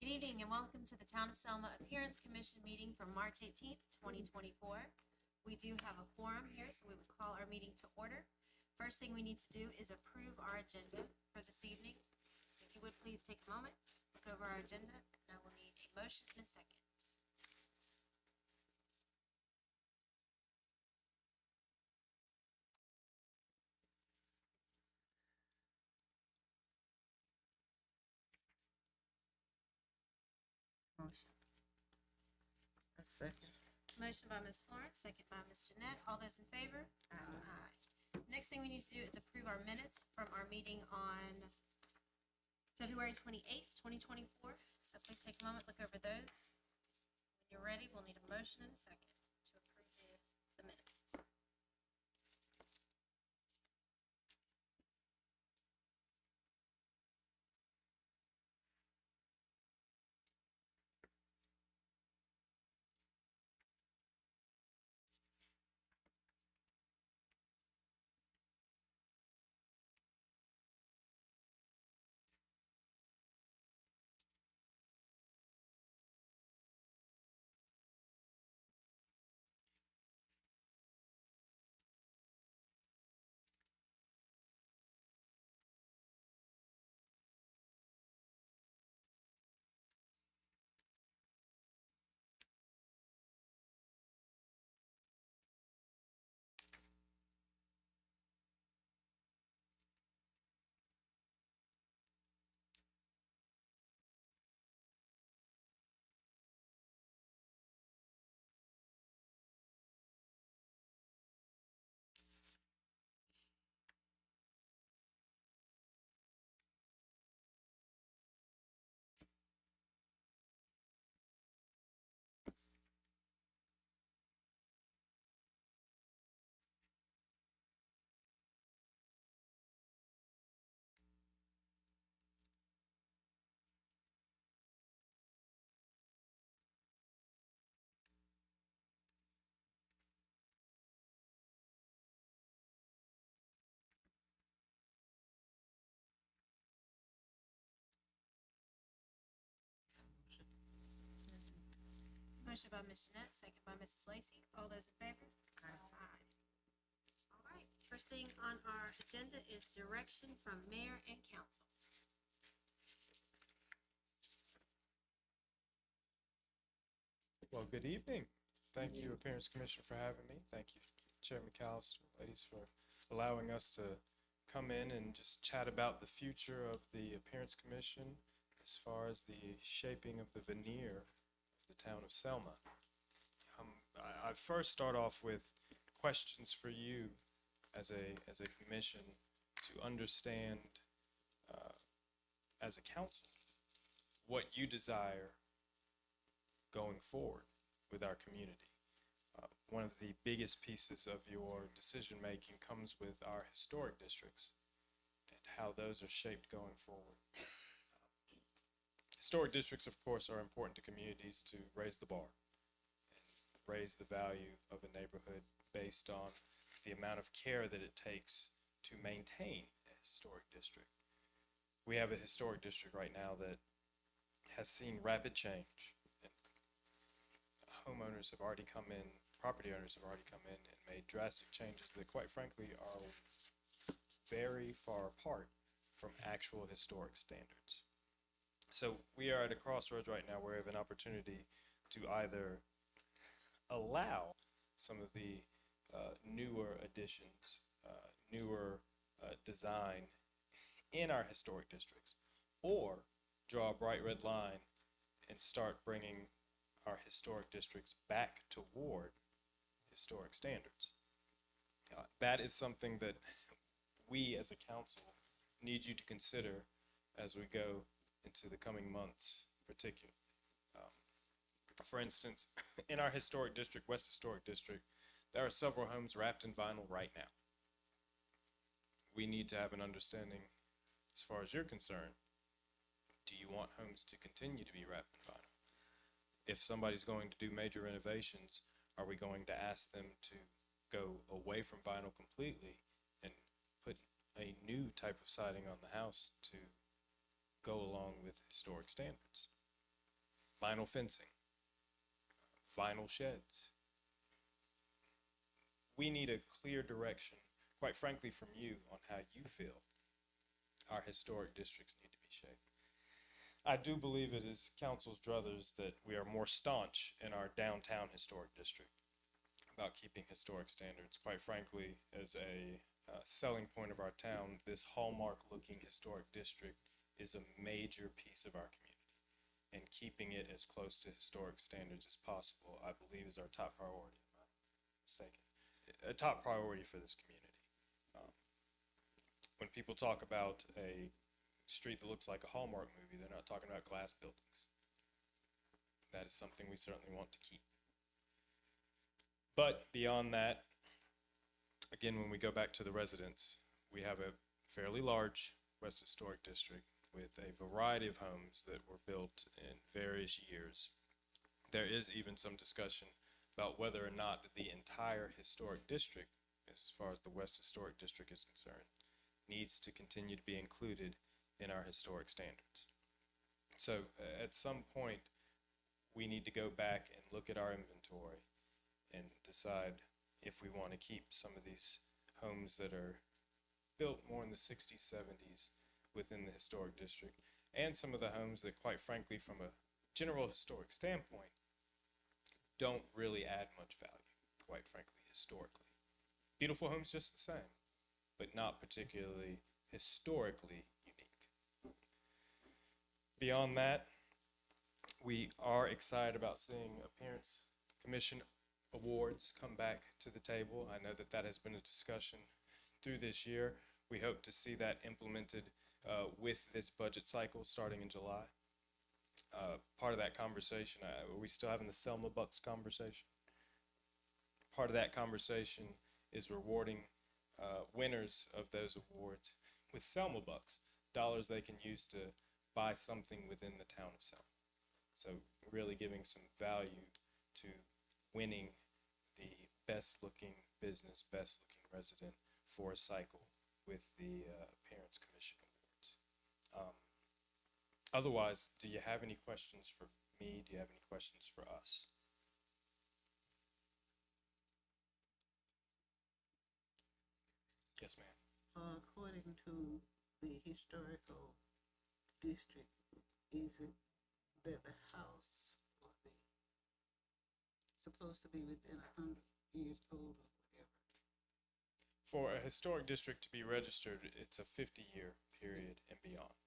Good evening and welcome to the Town of Selma Appearance Commission meeting for March 18th, 2024. We do have a quorum here, so we would call our meeting to order. First thing we need to do is approve our agenda for this evening. So if you would please take a moment, look over our agenda, and I will need a motion in a second. Motion. A second. Motion by Ms. Florence, second by Ms. Jeanette. All those in favor? Aye. Next thing we need to do is approve our minutes from our meeting on February 28th, 2024. So please take a moment, look over those. When you're ready, we'll need a motion in a second to approve the minutes. Motion by Ms. Jeanette, second by Mrs. Lacy. All those in favor? Aye. All right, first thing on our agenda is direction from mayor and council. Well, good evening. Thank you, Appearance Commission, for having me. Thank you, Chair McAllister, ladies, for allowing us to come in and just chat about the future of the Appearance Commission as far as the shaping of the veneer of the town of Selma. I first start off with questions for you as a commission to understand as a council what you desire going forward with our community. One of the biggest pieces of your decision making comes with our historic districts and how those are shaped going forward. Historic districts, of course, are important to communities to raise the bar and raise the value of a neighborhood based on the amount of care that it takes to maintain a historic district. We have a historic district right now that has seen rapid change. Homeowners have already come in, property owners have already come in and made drastic changes that quite frankly are very far apart from actual historic standards. So we are at a crossroads right now where we have an opportunity to either allow some of the newer additions, newer design in our historic districts, or draw a bright red line and start bringing our historic districts back toward historic standards. That is something that we as a council need you to consider as we go into the coming months in particular. For instance, in our historic district, West Historic District, there are several homes wrapped in vinyl right now. We need to have an understanding as far as you're concerned. Do you want homes to continue to be wrapped in vinyl? If somebody's going to do major renovations, are we going to ask them to go away from vinyl completely and put a new type of siding on the house to go along with historic standards? vinyl fencing, vinyl sheds. We need a clear direction, quite frankly, from you on how you feel our historic districts need to be shaped. I do believe it is council's druthers that we are more staunch in our downtown historic district about keeping historic standards. Quite frankly, as a selling point of our town, this hallmark-looking historic district is a major piece of our community. And keeping it as close to historic standards as possible, I believe, is our top priority. Am I mistaken? A top priority for this community. When people talk about a street that looks like a Hallmark movie, they're not talking about glass buildings. That is something we certainly want to keep. But beyond that, again, when we go back to the residents, we have a fairly large West Historic District with a variety of homes that were built in various years. There is even some discussion about whether or not the entire historic district, as far as the West Historic District is concerned, needs to continue to be included in our historic standards. So at some point, we need to go back and look at our inventory and decide if we want to keep some of these homes that are built more in the 60s, 70s within the historic district, and some of the homes that, quite frankly, from a general historic standpoint, don't really add much value, quite frankly, historically. Beautiful homes just the same, but not particularly historically unique. Beyond that, we are excited about seeing Appearance Commission awards come back to the table. I know that that has been a discussion through this year. We hope to see that implemented with this budget cycle starting in July. Part of that conversation, are we still having the Selma Bucks conversation? Part of that conversation is rewarding winners of those awards with Selma Bucks, dollars they can use to buy something within the town of Selma. So really giving some value to winning the best looking business, best looking resident for a cycle with the Appearance Commission Awards. Otherwise, do you have any questions for me? Do you have any questions for us? Yes, ma'am. According to the historical district, is it that the house will be supposed to be within 100 years old or whatever? For a historic district to be registered, it's a 50-year period and beyond.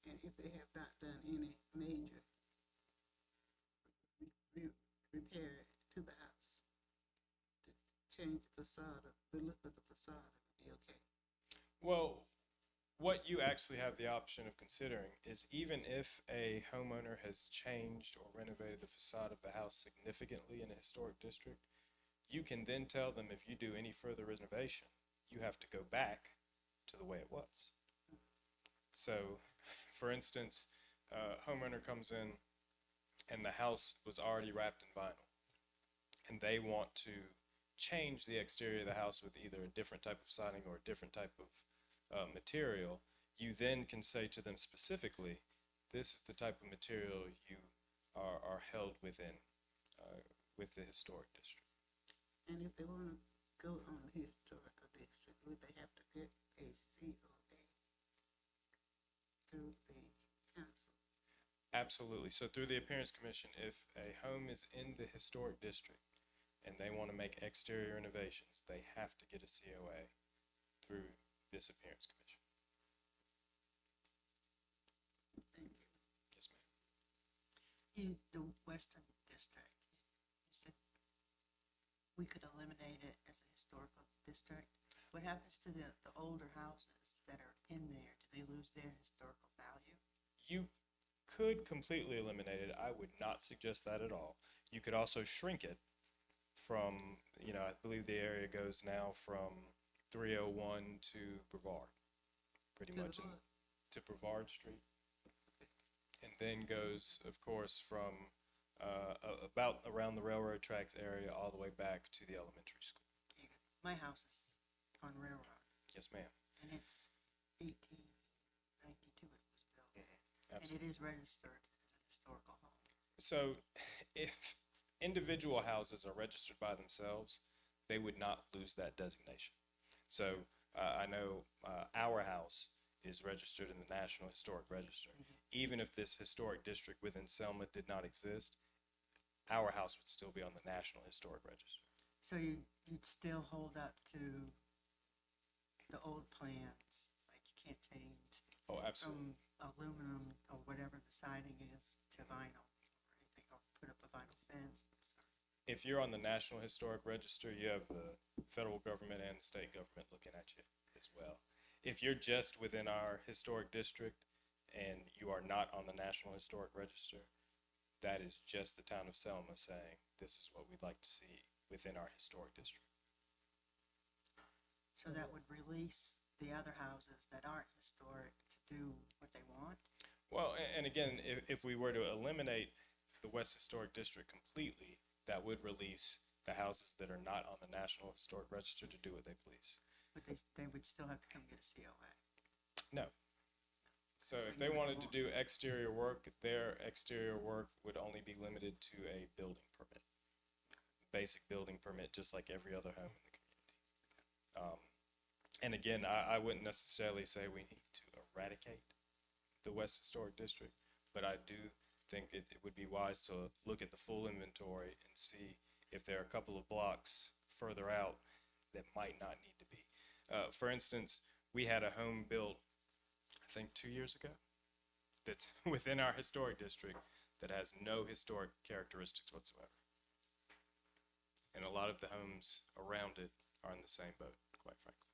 And if they have not done any major repair to the house, to change the facade, the look of the facade, it would be okay. Well, what you actually have the option of considering is even if a homeowner has changed or renovated the facade of the house significantly in a historic district, you can then tell them if you do any further renovation, you have to go back to the way it was. So, for instance, a homeowner comes in and the house was already wrapped in vinyl, and they want to change the exterior of the house with either a different type of siding or a different type of material. You then can say to them specifically, this is the type of material you are held within with the historic district. And if they want to go on the historical district, would they have to get a COA through the council? Absolutely. So through the Appearance Commission, if a home is in the historic district and they want to make exterior renovations, they have to get a COA through this Appearance Commission. Thank you. Yes, ma'am. In the Western District, you said we could eliminate it as a historical district. What happens to the older houses that are in there? Do they lose their historical value? You could completely eliminate it. I would not suggest that at all. You could also shrink it from, I believe the area goes now from 301 to Brevard, pretty much to Brevard Street. And then goes, of course, from about around the railroad tracks area all the way back to the elementary school. My house is on Railroad, Yes, ma'am. and it's 1892 it was built. And it Absolutely. is registered as a historical home. So if individual houses are registered by themselves, they would not lose that designation. So I know our house is registered in the National Historic Register. Even if this historic district within Selma did not exist, our house would still be on the National Historic Register. So you'd still hold up to the old plans, like you can't change Oh, absolutely. from aluminum or whatever the siding is to vinyl or anything, or put up a vinyl fence. If you're on the National Historic Register, you have the federal government and the state government looking at you as well. If you're just within our historic district and you are not on the National Historic Register, that is just the town of Selma saying, this is what we'd like to see within our historic district. So that would release the other houses that aren't historic to do what they want? Well, and again, if we were to eliminate the West Historic District completely, that would release the houses that are not on the National Historic Register to do what they please. But they would still have to come get a COA. No. So So if they you would wanted to want- do exterior work, their exterior work would only be limited to a building permit. Basic building permit, just like every other home in the community. And again, I wouldn't necessarily say we need to eradicate the West Historic District, but I do think it would be wise to look at the full inventory and see if there are a couple of blocks further out that might not need to be. For instance, we had a home built, I think 2 years ago, that's within our historic district that has no historic characteristics whatsoever. And a lot of the homes around it are in the same boat, quite frankly.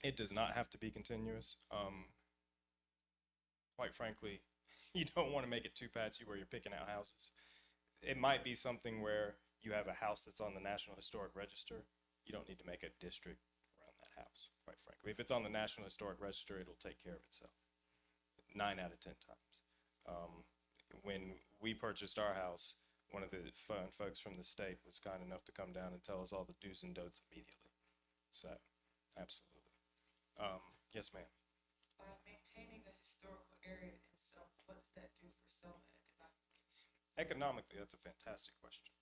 It does not have to be continuous. Quite frankly, you don't want to make it too patchy where you're picking out houses. It might be something where you have a house that's on the National Historic Register. You don't need to make a district around that house, quite frankly. If it's on the National Historic Register, it'll take care of itself 9 out of 10 times. When we purchased our house, one of the fun folks from the state was kind enough to come down and tell us all the do's and don'ts immediately. So, absolutely. Yes, ma'am. Maintaining the historical area itself, what does that do for Selma economically? Economically, that's a fantastic question.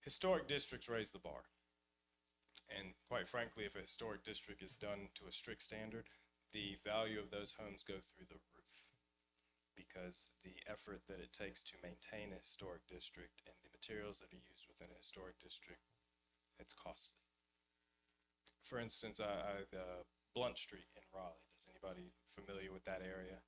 Historic districts raise the bar. And quite frankly, if a historic district is done to a strict standard, the value of those homes go through the roof. Because the effort that it takes to maintain a historic district and the materials that are used within a historic district, it's costly. For instance, Blunt Street in Raleigh. Is anybody familiar with that area?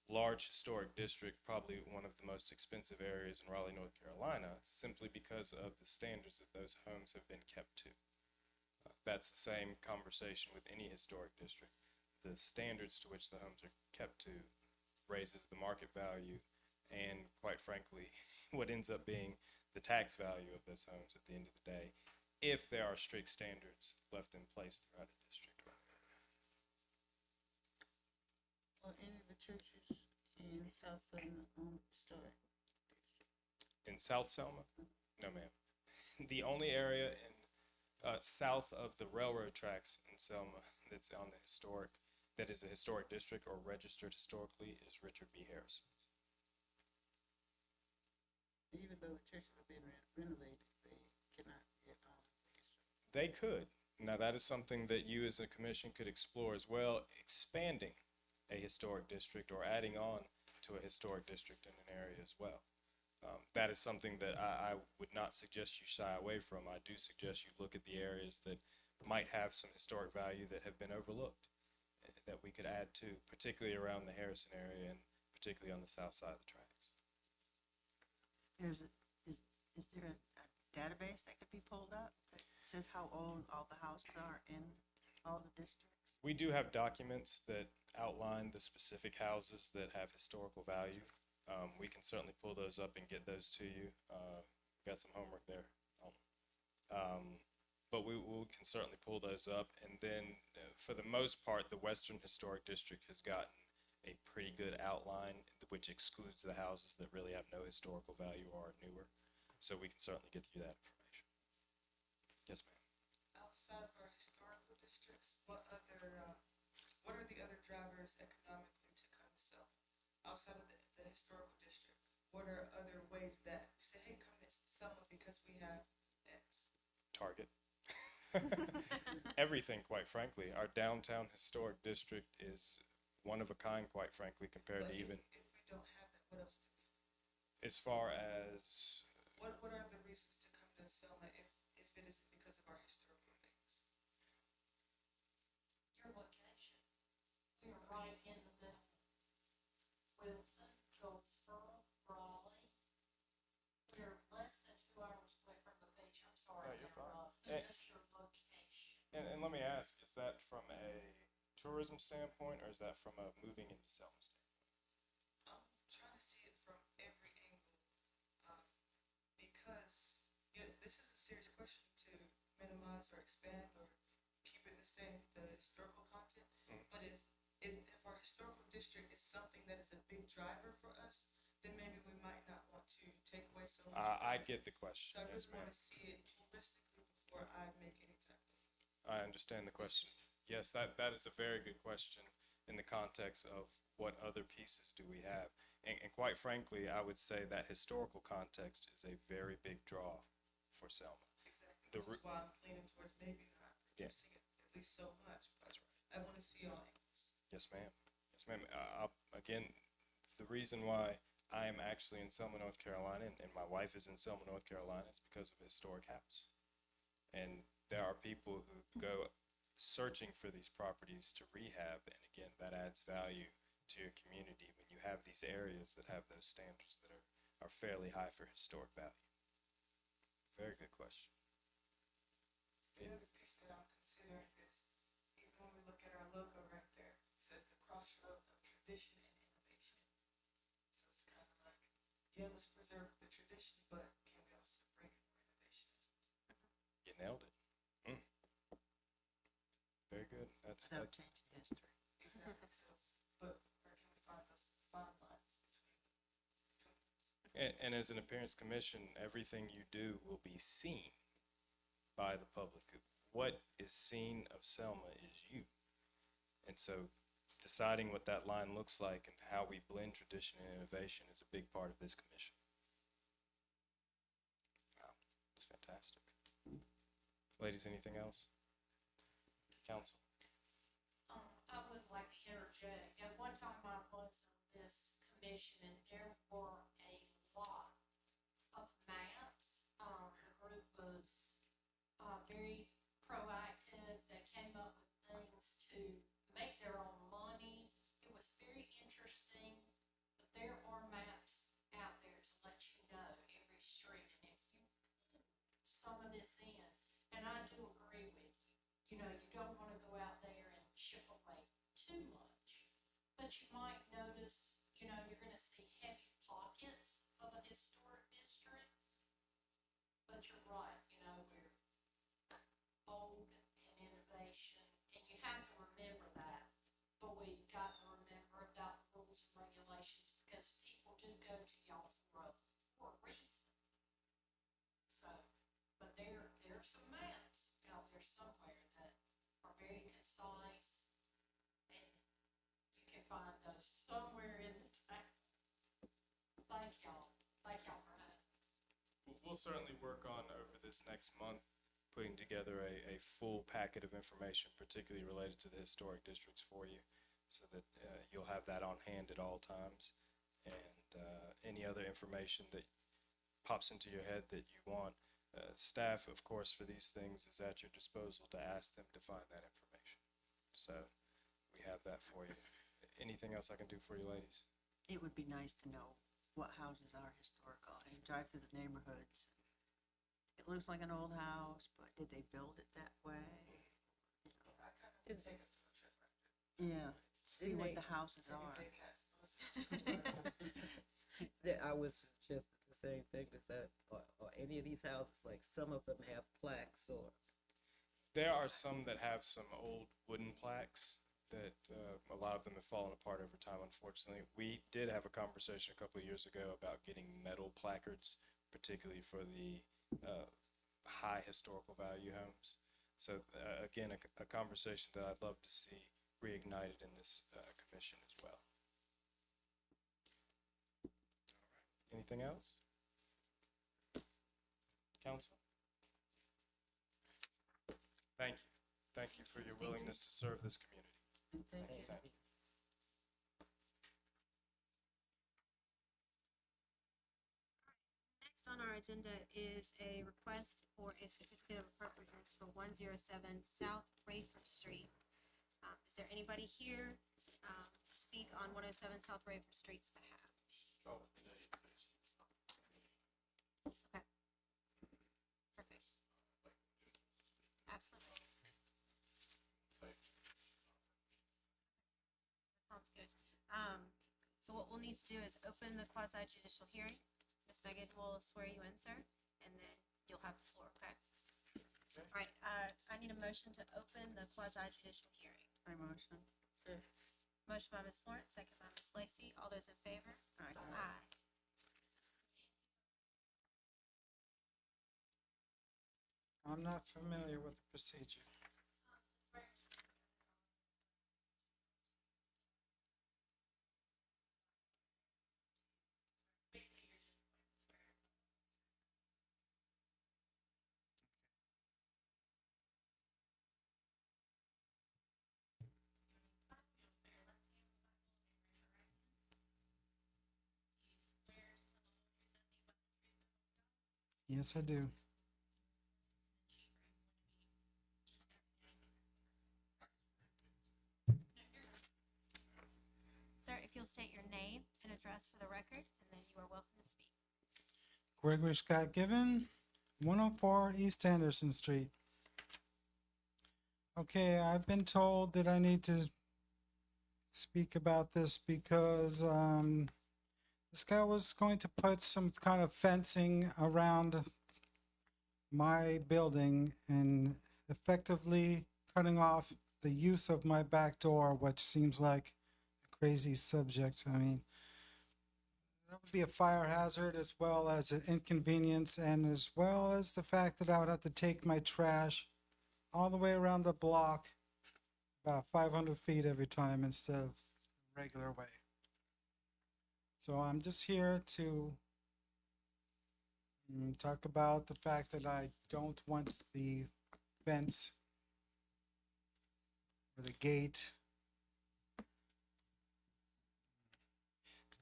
Large historic district, probably one of the most expensive areas in Raleigh, North Carolina, simply because of the standards that those homes have been kept to. That's the same conversation with any historic district. The standards to which the homes are kept to raises the market value and, quite frankly, what ends up being the tax value of those homes at the end of the day, if there are strict standards left in place throughout a district. Or any of the churches in South Selma historic district? In South Selma? No, ma'am. The only area in south of the railroad tracks in Selma that's on the historic, that is a historic district or registered historically, is Richard B. Harrison. Even though the churches are being renovated, they cannot get on the historic. They could. Now, that is something that you as a commission could explore as well, expanding a historic district or adding on to a historic district in an area as well. That is something that I would not suggest you shy away from. I do suggest you look at the areas that might have some historic value that have been overlooked, that we could add to, particularly around the Harrison area and particularly on the south side of the tracks. Is there a database that could be pulled up that says how old all the houses are in all the districts? We do have documents that outline the specific houses that have historical value. We can certainly pull those up and get those to you. Got some homework there. But we can certainly pull those up. And then for the most part, the Western Historic District has gotten a pretty good outline, which excludes the houses that really have no historical value or are newer. So we can certainly get you that information. Yes, ma'am. Outside of our historical district, what are the other drivers economically to come to Selma? Outside of the historical district, what are other ways that you say, hey, come to Selma because we have X? Target. Everything, quite frankly. Our downtown historic district is one of a kind, quite frankly, compared But to even if we don't have that, what else do we have? as far as What are the reasons to come to Selma if it isn't because of our historical things? Your location. We are right in the middle. Wilson, Goldsboro, Raleigh. We're less than 2 hours away from the beach. I'm sorry No, to you're fine. interrupt. Eh. That's your location. and let me ask, is that from a tourism standpoint or is that from a moving into Selma standpoint? I'm trying to see it from every angle, because this is a serious question to minimize or expand or keep it the same, the historical content. Mhm. But if our historical district is something that is a big driver for us, then maybe we might not want to take away so much. I from it. get the question, So I yes, really want ma'am. to see it holistically before I make any type of. I understand the question. Yes, that is a very good question in the context of what other pieces do we have. And quite frankly, I would say that historical context is a very big draw for Selma. Exactly, The which ru- is why I'm leaning towards maybe not Yeah. reducing it at least so much, but That's right. I want to see all angles. Yes, ma'am. Yes, ma'am. Again, the reason why I am actually in Selma, North Carolina, and my wife is in Selma, North Carolina, is because of a historic house. And there are people who go searching for these properties to rehab, and again, that adds value to your community when you have these areas that have those standards that are fairly high for historic value. Very good question. The other piece that I'm considering is, even when we look at our logo right there, it says the crossroad of tradition and innovation. So it's kind of like, yeah, let's preserve the tradition, but can we also bring in more innovation as well? You nailed it. Very good. That's Without changing history. Exactly, so it's, but where can we find those fine lines between those? And as an appearance commission, everything you do will be seen by the public. What is seen of Selma is you. And so deciding what that line looks like and how we blend tradition and innovation is a big part of this commission. Wow, it's fantastic. Ladies, anything else? Council? I would like to interject. At one time I was on this commission and there were a lot of maps. The group was, very proactive. They came up with things to make their own money. It was very interesting. But there are maps out there to let you know every street. And if you put some of this in, and I do agree with you, you know, you don't want to go out there and chip away too much. But you might notice, you know, you're gonna see heavy pockets of a historic district. But you're right, you know, we're old and innovation, and you have to remember that. But we've got to remember about the rules and regulations, because people do go to y'all for a reason. So, but there are some maps out there somewhere that are very concise, and you can find those somewhere in the town. Thank y'all for having me. We'll certainly work on over this next month, putting together a full packet of information, particularly related to the historic districts for you, so that you'll have that on hand at all times. And any other information that pops into your head that you want, staff, of course, for these things is at your disposal to ask them to find that information. So we have that for you. Anything else I can do for you, ladies? It would be nice to know what houses are historical, and you drive through the neighborhoods. It looks like an old house, but did they build it that way? I kind of take a field trip right Yeah, see what they- the houses there. are. Maybe J-Cats listen. I was suggesting the same thing. Is that or any of these houses, like some of them have plaques or There are some that have some old wooden plaques that a lot of them have fallen apart over time, unfortunately. We did have a conversation a couple of years ago about getting metal placards, particularly for the high historical value homes. So again, a conversation that I'd love to see reignited in this commission as well. Anything else? Council? Thank you. Thank you for your willingness to serve this community. Thank you. Thank you. Next on our agenda is a request for a certificate of appropriateness for 107 South Rayford Street. Is there anybody here to speak on 107 South Rayford Street's behalf? Okay. Perfect. Absolutely. Sounds good. So what we'll need to do is open the quasi judicial hearing. Ms. Megan will swear you in, sir, and then you'll have the floor, okay? All right, I need a motion to open the quasi judicial hearing. I motion. Sir, Motion by Ms. Florence, second by Ms. Lacy. All those in favor? Aye. Aye. I'm not familiar with the procedure. Yes, I do. Sir, if you'll state your name and address for the record, and then you are welcome to speak. Gregory Scott Given, 104 East Anderson Street. Okay, I've been told that I need to speak about this because this guy was going to put some kind of fencing around my building and effectively cutting off the use of my back door, which seems like a crazy subject. I mean, that would be a fire hazard as well as an inconvenience, and as well as the fact that I would have to take my trash all the way around the block about 500 feet every time instead of the regular way. So I'm just here to talk about the fact that I don't want the fence or the gate.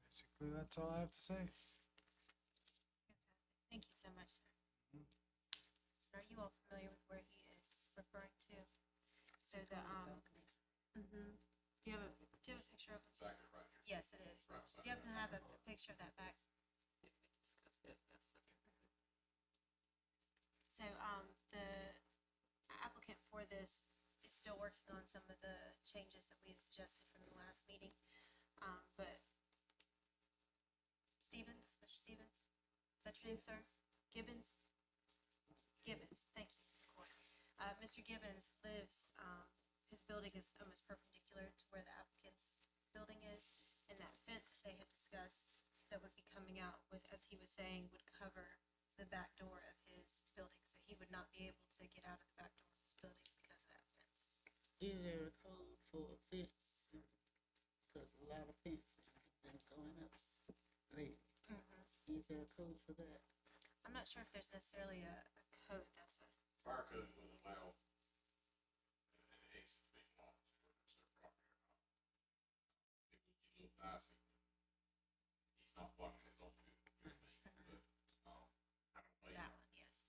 Basically, that's all I have to say. Fantastic. Thank you so much, sir. Are you all familiar with where he is referring to? So the, do you have a picture of it? Exactly right here. Yes, it is. Do you happen to have a picture of that back? So, the applicant for this is still working on some of the changes that we had suggested from the last meeting. But Stevens, Mr. Stevens, is that your name, sir? Gibbons? Gibbons, thank you. Mr. Gibbons lives, his building is almost perpendicular to where the applicant's building is. And that fence that they had discussed that would be coming out would, as he was saying, would cover the back door of his building. So he would not be able to get out of the back door of his building because of that fence. is there a code for a fence? Cause a lot of fencing has been going up lately. Is there a code for that? I'm not sure if there's necessarily a code that's a, Fire code will allow an exit to be locked, whether it's their property or not. It would be a little dicey. He's not blocking his own good thing, but, I don't think. that one, yes.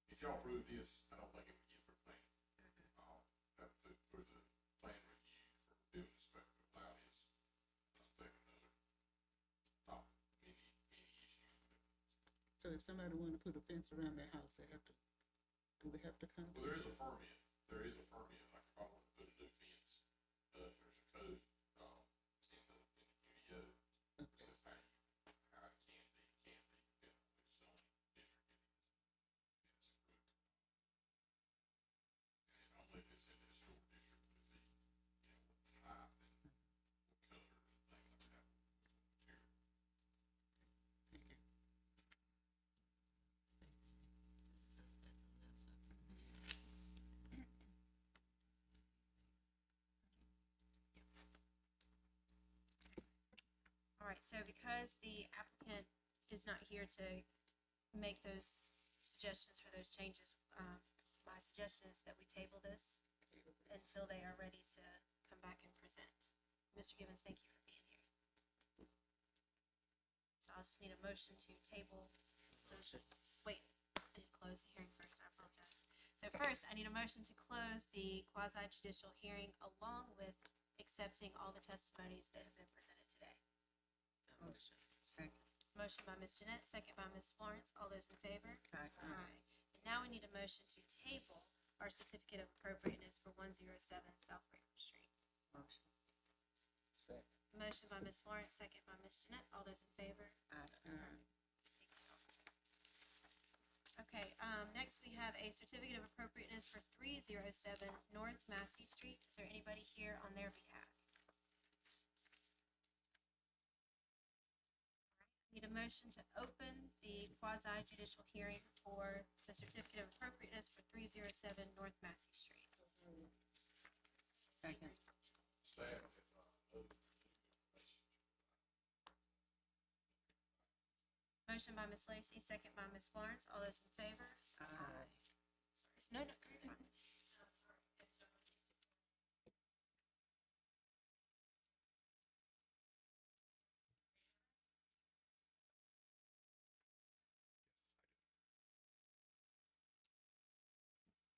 If y'all approve this, I don't think it would get through plan. That would go through the plan review for building inspector without his, affect another top, many issues. So if somebody wanna put a fence around their house, they have to, do they have to come? Well, there is a permit, like if I want to put a new fence, there's a code, in the UDO, that says how it can be, depending on which zoning district it is. It's approved. And only if it's in the historic district would it be, what type and what colors and things like that, material. right, so because the applicant is not here to make those suggestions for those changes, my suggestion is that we table this until they are ready to come back and present. Mr. Gibbons, thank you for being here. So I'll just need a motion to table. Wait, I need to close the hearing first, I apologize. So first, I need a motion to close the quasi judicial hearing along with accepting all the testimonies that have been presented today. Motion. Second. Motion by Ms. Jeanette, second by Ms. Florence. All those in favor? Aye. Aye. And now we need a motion to table our certificate of appropriateness for 107 South Rayford Street. Motion. Second. Motion by Ms. Florence, second by Ms. Jeanette. All those in favor? Aye. Thanks, y'all. Okay, next we have a certificate of appropriateness for 307 North Massey Street. Is there anybody here on their behalf? Need a motion to open the quasi judicial hearing for the certificate of appropriateness for 307 North Massey Street. Second. Staff had, noted information. Motion by Ms. Lacy, second by Ms. Florence. All those in favor? Aye. No, no, you're fine.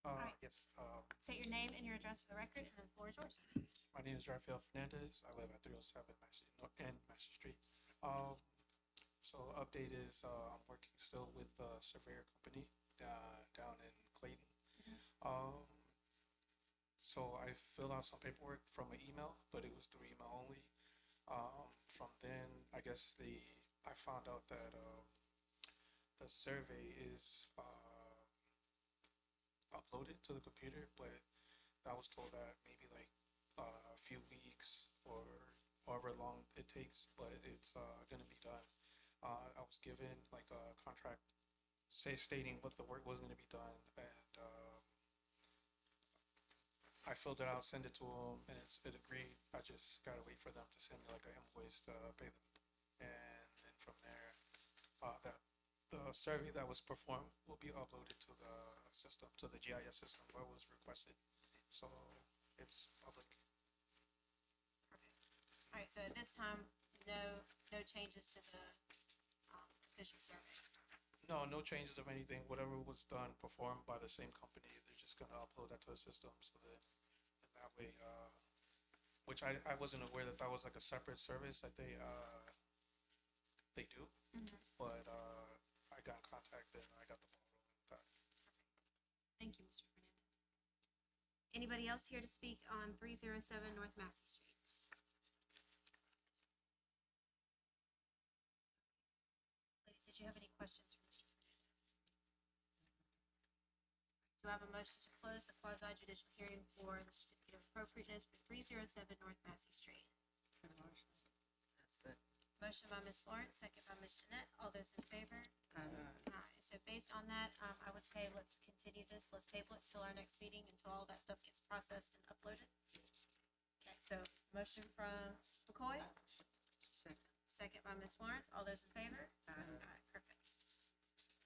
Alright. Yes, State your name and your address for the record, and then the floor is yours. my name is Rafael Fernandez. I live at 307 Massey Street. So update is, I'm working still with the surveyor company down in Clayton. So I filled out some paperwork from an email, but it was through email only. From then, I guess I found out that the survey is uploaded to the computer, but I was told that maybe like a few weeks or however long it takes, but it's gonna be done. I was given like a contract stating what the work was gonna be done, and I filled it out, sent it to them, and it agreed. I just gotta wait for them to send me like an invoice to pay them, and then from there, that the survey that was performed will be uploaded to the system, to the GIS system where it was requested. So it's public. Perfect. Alright, so at this time, no changes to the, official survey. No changes of anything. Whatever was done, performed by the same company, they're just gonna upload that to the system. So that, and that way, which I wasn't aware that was like a separate service that they do. But I got in contact and I got the ball rolling with that. Thank you, Mr. Fernandez. Anybody else here to speak on 307 North Massey Street? Ladies, did you have any questions for Mr. Fernandez? Do I have a motion to close the quasi judicial hearing for the certificate of appropriateness for 307 North Massey Street? Motion. That's it. Motion by Ms. Florence, second by Ms. Jeanette. All those in favor? Aye. Aye. So based on that, I would say let's continue this. Let's table it till our next meeting, until all that stuff gets processed and uploaded. Okay, so motion from McCoy, Second. second by Ms. Florence. All those in favor? Aye. Aye, perfect.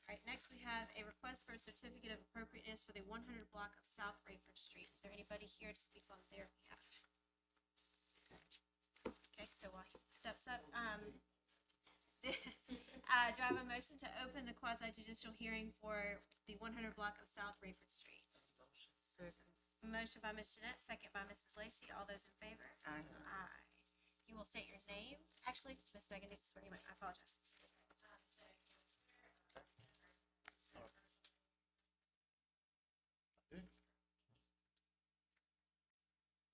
All right, next we have a request for a certificate of appropriateness for the 100 block of South Rayford Street. Is there anybody here to speak on their behalf? Okay, so while he steps up, do I have a motion to open the quasi judicial hearing for the 100 block of South Rayford Street? Motion. Second. Motion by Ms. Jeanette, second by Mrs. Lacy. All those in favor? Aye. Aye. You will state your name. Actually, Ms. Megan needs to swear you in. I apologize.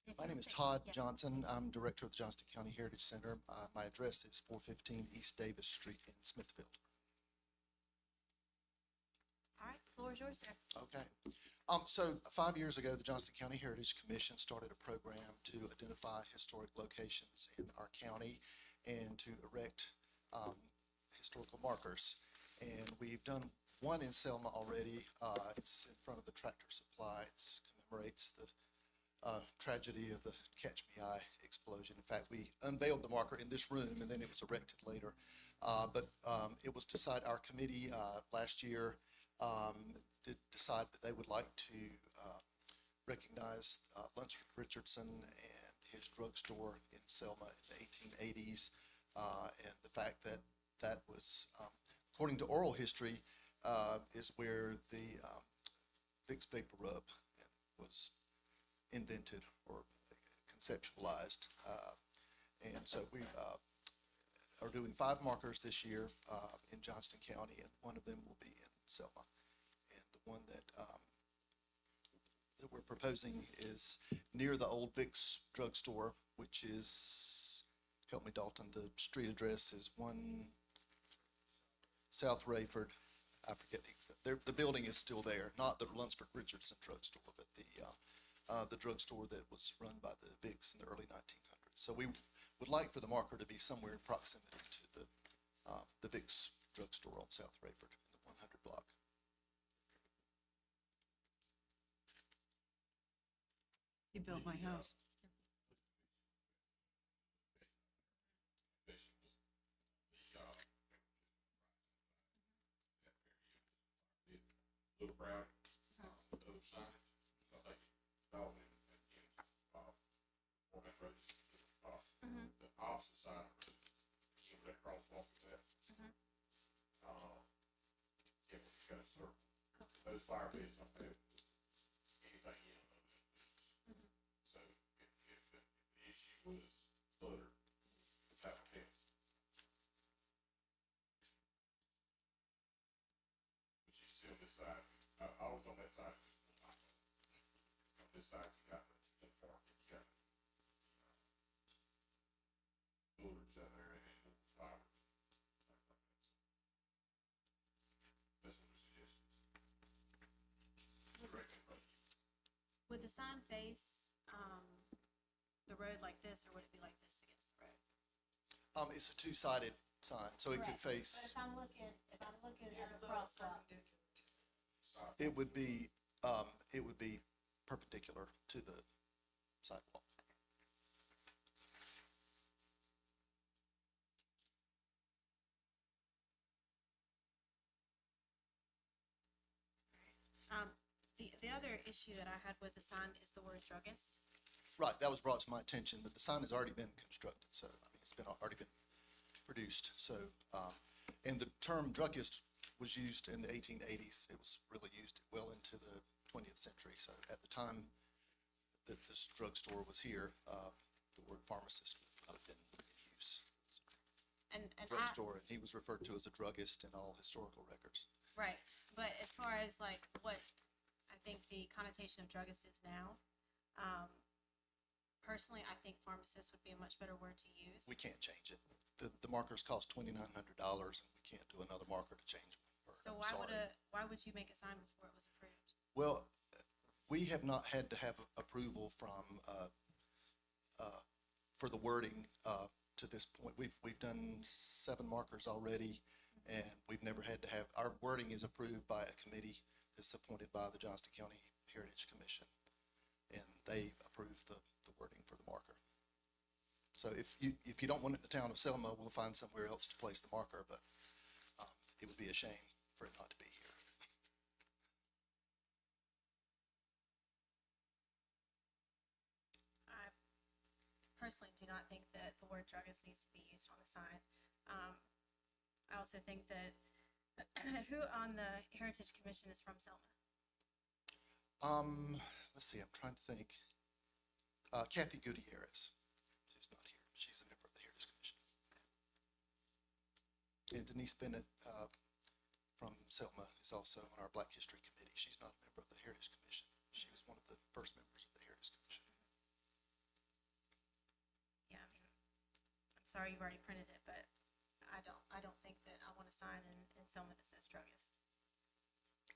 If My you name will is state- Todd yeah. Johnson. I'm Director of the Johnston County Heritage Center. My address is 415 East Davis Street in Smithfield. All right, floor is yours, sir. Okay. So 5 years ago, the Johnston County Heritage Commission started a program to identify historic locations in our county and to erect historical markers. And we've done one in Selma already. It's in front of the Tractor Supply. It commemorates the tragedy of the Catch Me Eye explosion. In fact, we unveiled the marker in this room and then it was erected later. But it was decided, our committee last year did decide that they would like to recognize Lunsford Richardson and his drugstore in Selma in the 1880s. And the fact that that was, according to oral history, is where the Vicks Vapor Rub was invented or conceptualized. And so we are doing 5 markers this year in Johnston County, and one of them will be in Selma. And the one that we're proposing is near the old Vicks drugstore, which is, help me Dalton, the street address is 1 South Rayford. I forget the exact, the building is still there, not the Lunsford Richardson drugstore, but the drugstore that was run by the Vicks in the early 1900s. So we would like for the marker to be somewhere in proximity to the Vicks drugstore on South Rayford in the 100 block. He built my house. Little Brown, the other side, I think Dalton and Morgan Road, the opposite side of the road, you know, that crosswalk is at. Yeah, we got a circle. Those fire pits, I think, anything in them. So if the issue was flooded, that would help. But you see on this side, I was on that side. On this side, you got the farm, you got builders out there and fire. That's what the suggestion is. Would the sign face, the road like this, or would it be like this against the road? It's a 2-sided sign, so it could Correct. face, But if I'm looking at the crosswalk, it would be perpendicular to the sidewalk. The other issue that I had with the sign is the word druggist. Right, that was brought to my attention, but the sign has already been constructed, so, I mean, it's been, already been produced, so, and the term druggist was used in the 1880s. It was really used well into the 20th century, so at the time that this drugstore was here, the word pharmacist would not have been in use. And Drugstore, and he was referred to as a druggist in all historical records. right, but as far as like what I think the connotation of druggist is now, personally, I think pharmacist would be a much better word to use. We can't change it. The markers cost $2,900, and we can't do another marker to change one word. So I'm why would you make a sign before it was approved? Well, we have not had to have approval from, for the wording, to this point. We've done 7 markers already, and we've never had to have, our wording is approved by a committee that's appointed by the Johnston County Heritage Commission, and they approve the wording for the marker. So if you don't want it in the town of Selma, we'll find somewhere else to place the marker, but, it would be a shame for it not to be here. I personally do not think that the word druggist needs to be used on the sign. I also think that who on the Heritage Commission is from Selma? Let's see, I'm trying to think. Kathy Gutierrez, who's not here. She's a member of the Heritage Commission. And Denise Bennett, from Selma is also on our Black History Committee. She's not a member of the Heritage Commission. She was one of the first members of the Heritage Commission. Yeah, I mean, I'm sorry you've already printed it, but I don't think that I want a sign in Selma that says druggist.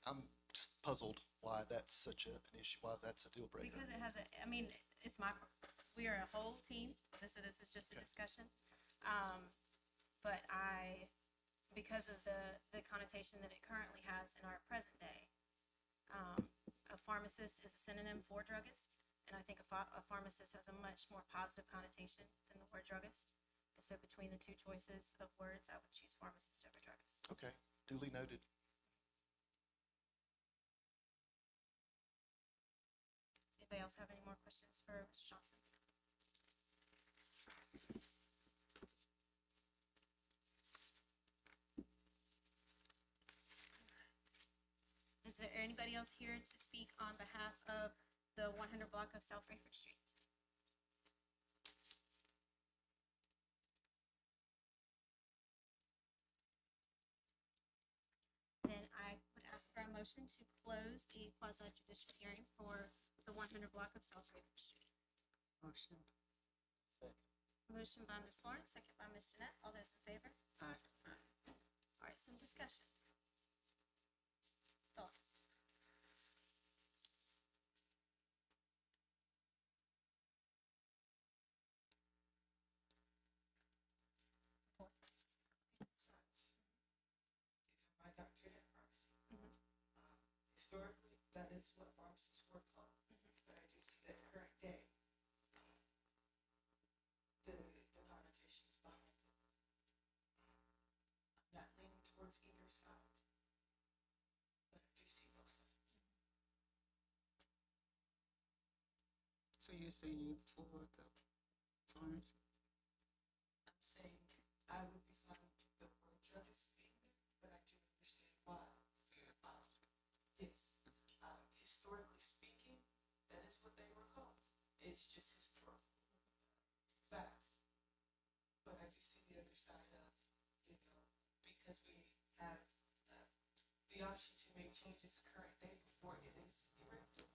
I'm just puzzled why that's such an issue, why that's a deal breaker. Because it has I mean, it's we are a whole team, so this is just a Okay. discussion. But because of the connotation that it currently has in our present day, a pharmacist is a synonym for druggist. And I think a pharmacist has a much more positive connotation than the word druggist. And so between the two choices of words, I would choose pharmacist over druggist. Okay, duly noted. Does anybody else have any more questions for Mr. Johnson? Is there anybody else here to speak on behalf of the 100 block of South Rayford Street? Then I would ask for a motion to close the quasi judicial hearing for the 100 block of South Rayford Street. Motion. Second. Motion by Ms. Lawrence, second by Ms. Jeanette. All those in favor? Aye. All right, some discussion. Thoughts? Sense. My doctorate in pharmacy. Mhm. Historically, that is what pharmacists work on, but I do see that current day, the connotations behind it. I'm not leaning towards either side, but I do see both sides. So you're saying you for the pharmacy? I'm saying I would be fine with the word druggist being there, but I do understand why. Yes, historically speaking, that is what they were called. It's just historical facts. But I do see the other side of, because we have the option to make changes current day before it is erected,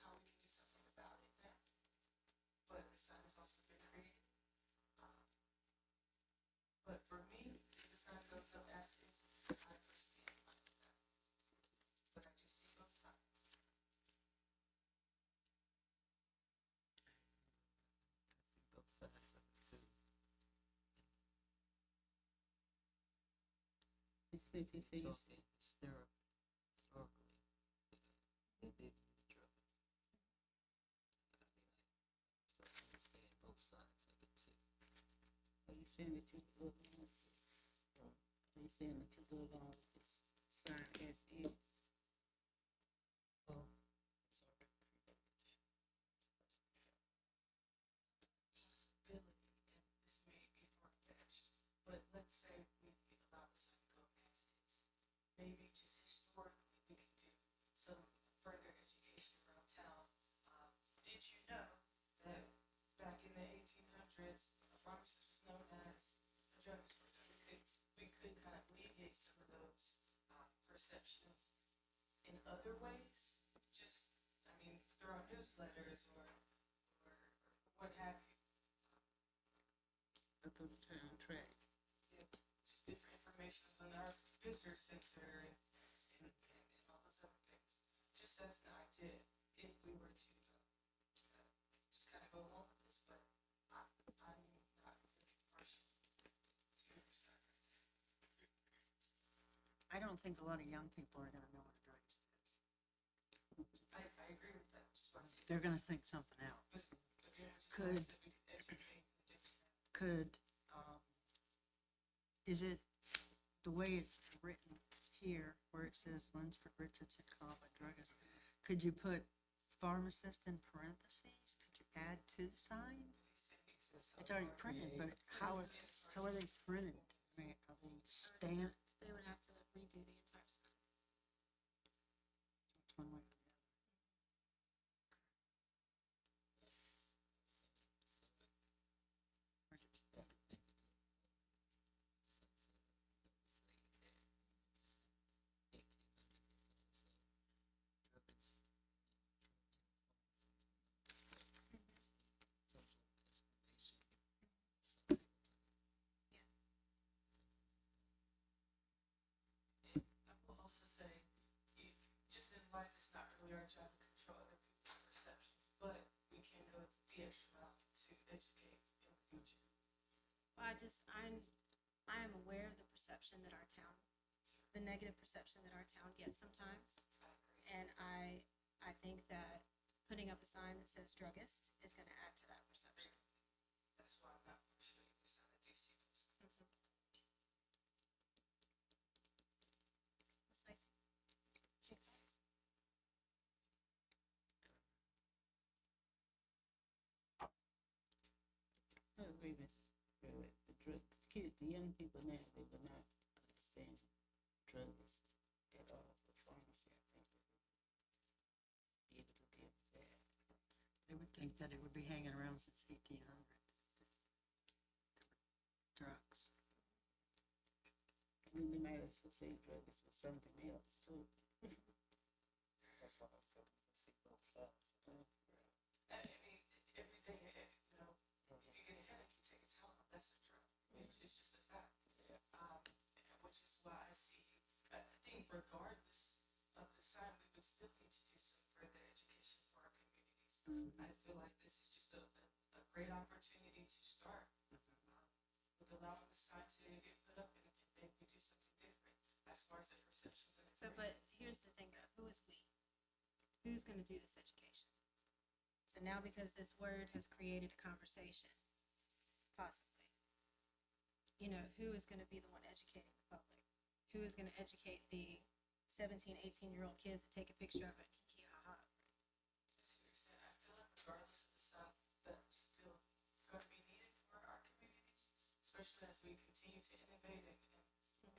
how we can do something about it now. But the sign has also been created. But for me, if the sign goes up as is, I personally am fine with that. But I do see both sides. I see both sides of it too. Ms. Smith, you say you Talking historically, they did use drugs. I mean, so I understand both sides of it too. are you saying that you live on? Are you saying that you live on this sign as is? Oh, sorry. Possibility, and this may be far-fetched, but let's say we allow the sign to go as is. Maybe just historically, we can do some further education around town. Did you know that back in the 1800s, a pharmacist was known as a drugstore? So we could kind of alleviate some of those perceptions in other ways. Just, I mean, through our newsletters or what have you. Or through the town track? Just different information on our visitor center and all those other things. Just as an idea, if we were to just kind of go along with this, but I'm not really partial to either side. I don't think a lot of young people are gonna know what a druggist is. I agree with that, just want to see. They're gonna think something else. But again, just Could- like I said, we could educate in a different manner. Could, is it the way it's written here, where it says Lunsford Richardson, comma, druggist? Could you put pharmacist in parentheses? Could you add to the sign? It's already printed, but how are they printed? I mean, are they stamped? They would have to redo the entire sign. One way or the other? Or is it stamped? I will also say, just in life, it's not really our job to control other people's perceptions, but we can go the extra mile to educate in the future. Well, I am aware of the perception that our town, the negative perception that our town gets sometimes. I agree. And I think that putting up a sign that says druggist is gonna add to that perception. That's why I'm not pushing this, I do see those. Ms. Lacy? Any thoughts? I agree with, the kids, the young people now, they will not understand drugs at all, the pharmacy, I think they would be able to deal with that. They would think that it would be hanging around since 1800. Drugs. I mean, they might also say drugs or something else too. That's why I'm saying we can see both sides. I mean, every day, you know, if you get a headache, you take a Tylenol, that's a drug. It's just a fact. Yeah. Which is why I see, I think regardless of the sign, we would still need to do some further education for our communities. I feel like this is just a great opportunity to start, with allowing the sign to get put up and maybe we do something different as far as the perceptions and. So, but here's the thing though, who is we? Who's gonna do this education? So now because this word has created a conversation, possibly, you know, who is gonna be the one educating the public? Who is gonna educate the 17, 18-year-old kids to take a picture of it and hee ha ha? As you said, I feel like regardless of the sign, that we're still gonna be needed for our communities, especially as we continue to innovate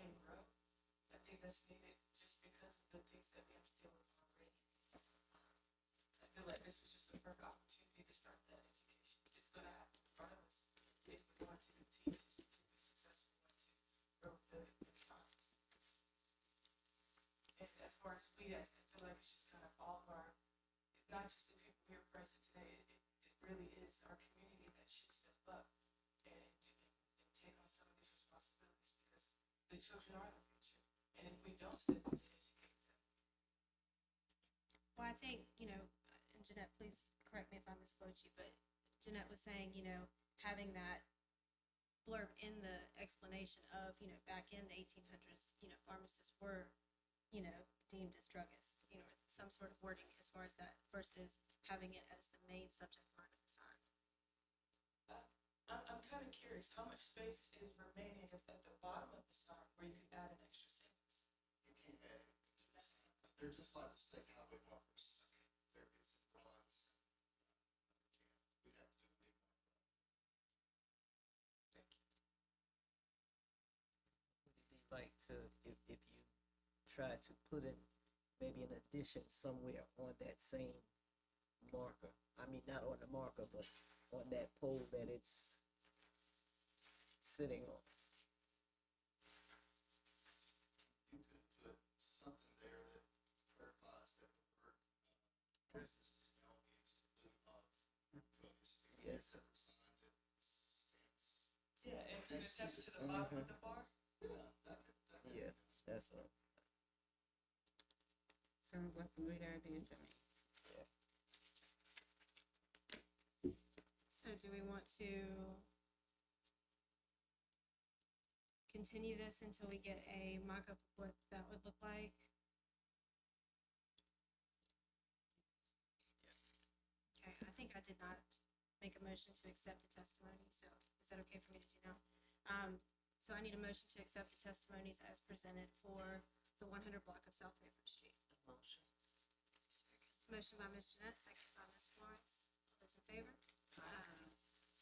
and grow. I think that's needed just because of the things that we have to deal with already. I feel like this was just a perfect opportunity to start that education. It's gonna happen regardless if we want to continue to be successful, want to grow the times. And as far as we, I feel like it's just kind of all of our, not just the people here present today, it really is our community that should step up and take on some of these responsibilities because the children are the future. And if we don't step up to educate them. Well, I think, you know, and Jeanette, please correct me if I misquote you, but Jeanette was saying, you know, having that blurb in the explanation of, you know, back in the 1800s, you know, pharmacists were, you know, deemed as druggists, you know, some sort of wording as far as that versus having it as the main subject line of the sign. I'm kind of curious, how much space is remaining at the bottom of the sign where you can add an extra sentence? You can't add anything to this. They're just like the state highway markers. There is some bronze. We'd have to do a big one. Thank you. Would it be like to, if you try to put in maybe an addition somewhere on that same marker? I mean, not on the marker, but on that pole that it's sitting on. You could put something there that clarifies that the word, for instance, is now used in lieu of drugs. It could be a separate sign that stands. Yeah, and Next to attached the to the bottom of the bar? Yeah, that could. Yeah, that's what. Sounds like a great idea to me. So do we want to continue this until we get a mock-up of what that would look like? Okay, I think I did not make a motion to accept the testimony, so is that okay for me to do now? So I need a motion to accept the testimonies as presented for the 100 block of South Rayford Street. Motion. Motion by Ms. Jeanette, second by Ms. Florence. All those in favor?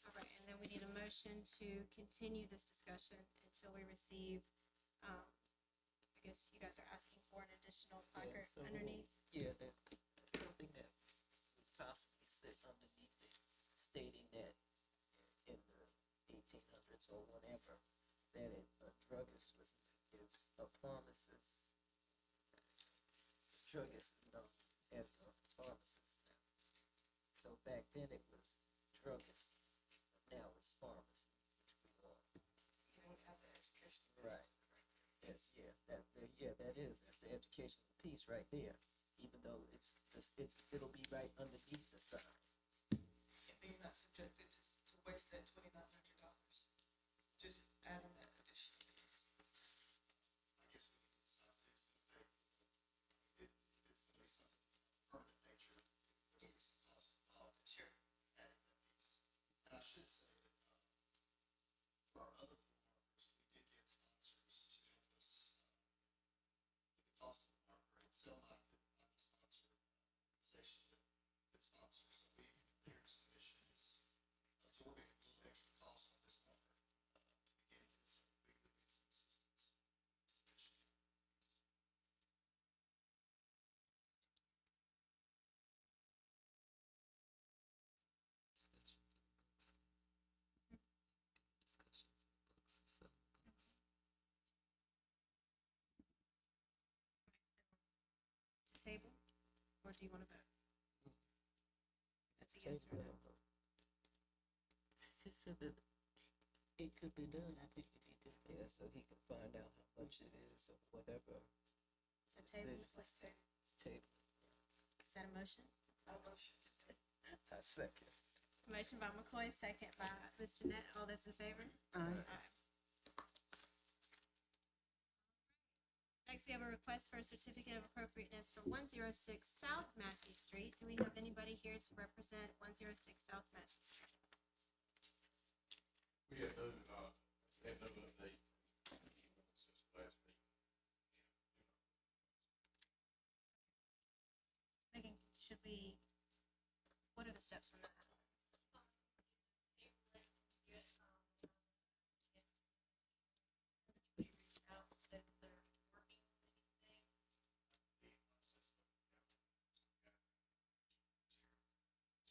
All right, and then we need a motion to continue this discussion until we receive, I guess you guys are asking for an additional placard so underneath. Yeah, that's something that would possibly sit underneath it, stating that in the 1800s or whatever, that a druggist is a pharmacist. Druggist is known as a pharmacist now. So back then it was druggist, now it's pharmacy, which we want. You don't have the education. Right. That's, that is, that's the educational piece right there, even though it'll be right underneath the sign. And they're not subjected to waste that $2,900. Just add on that additional piece. I guess we can decide who's gonna pay for it. If it's gonna be something of permanent nature, there will be some table? Or do you wanna vote? That's a yes or no. She said that It could be done, I think it need to be. yeah, so he can find out how much it is or whatever. So table, Decision. Ms. Lacy. It's table. Is that a motion? I motion to I second. Motion by McCoy, second by Ms. Jeanette. All those in favor? Aye. Next, we have a request for a certificate of appropriateness for 106 South Massey Street. Do we have anybody here to represent 106 South Massey Street? We had no update since the last meeting. Megan, should we, what are the steps from that?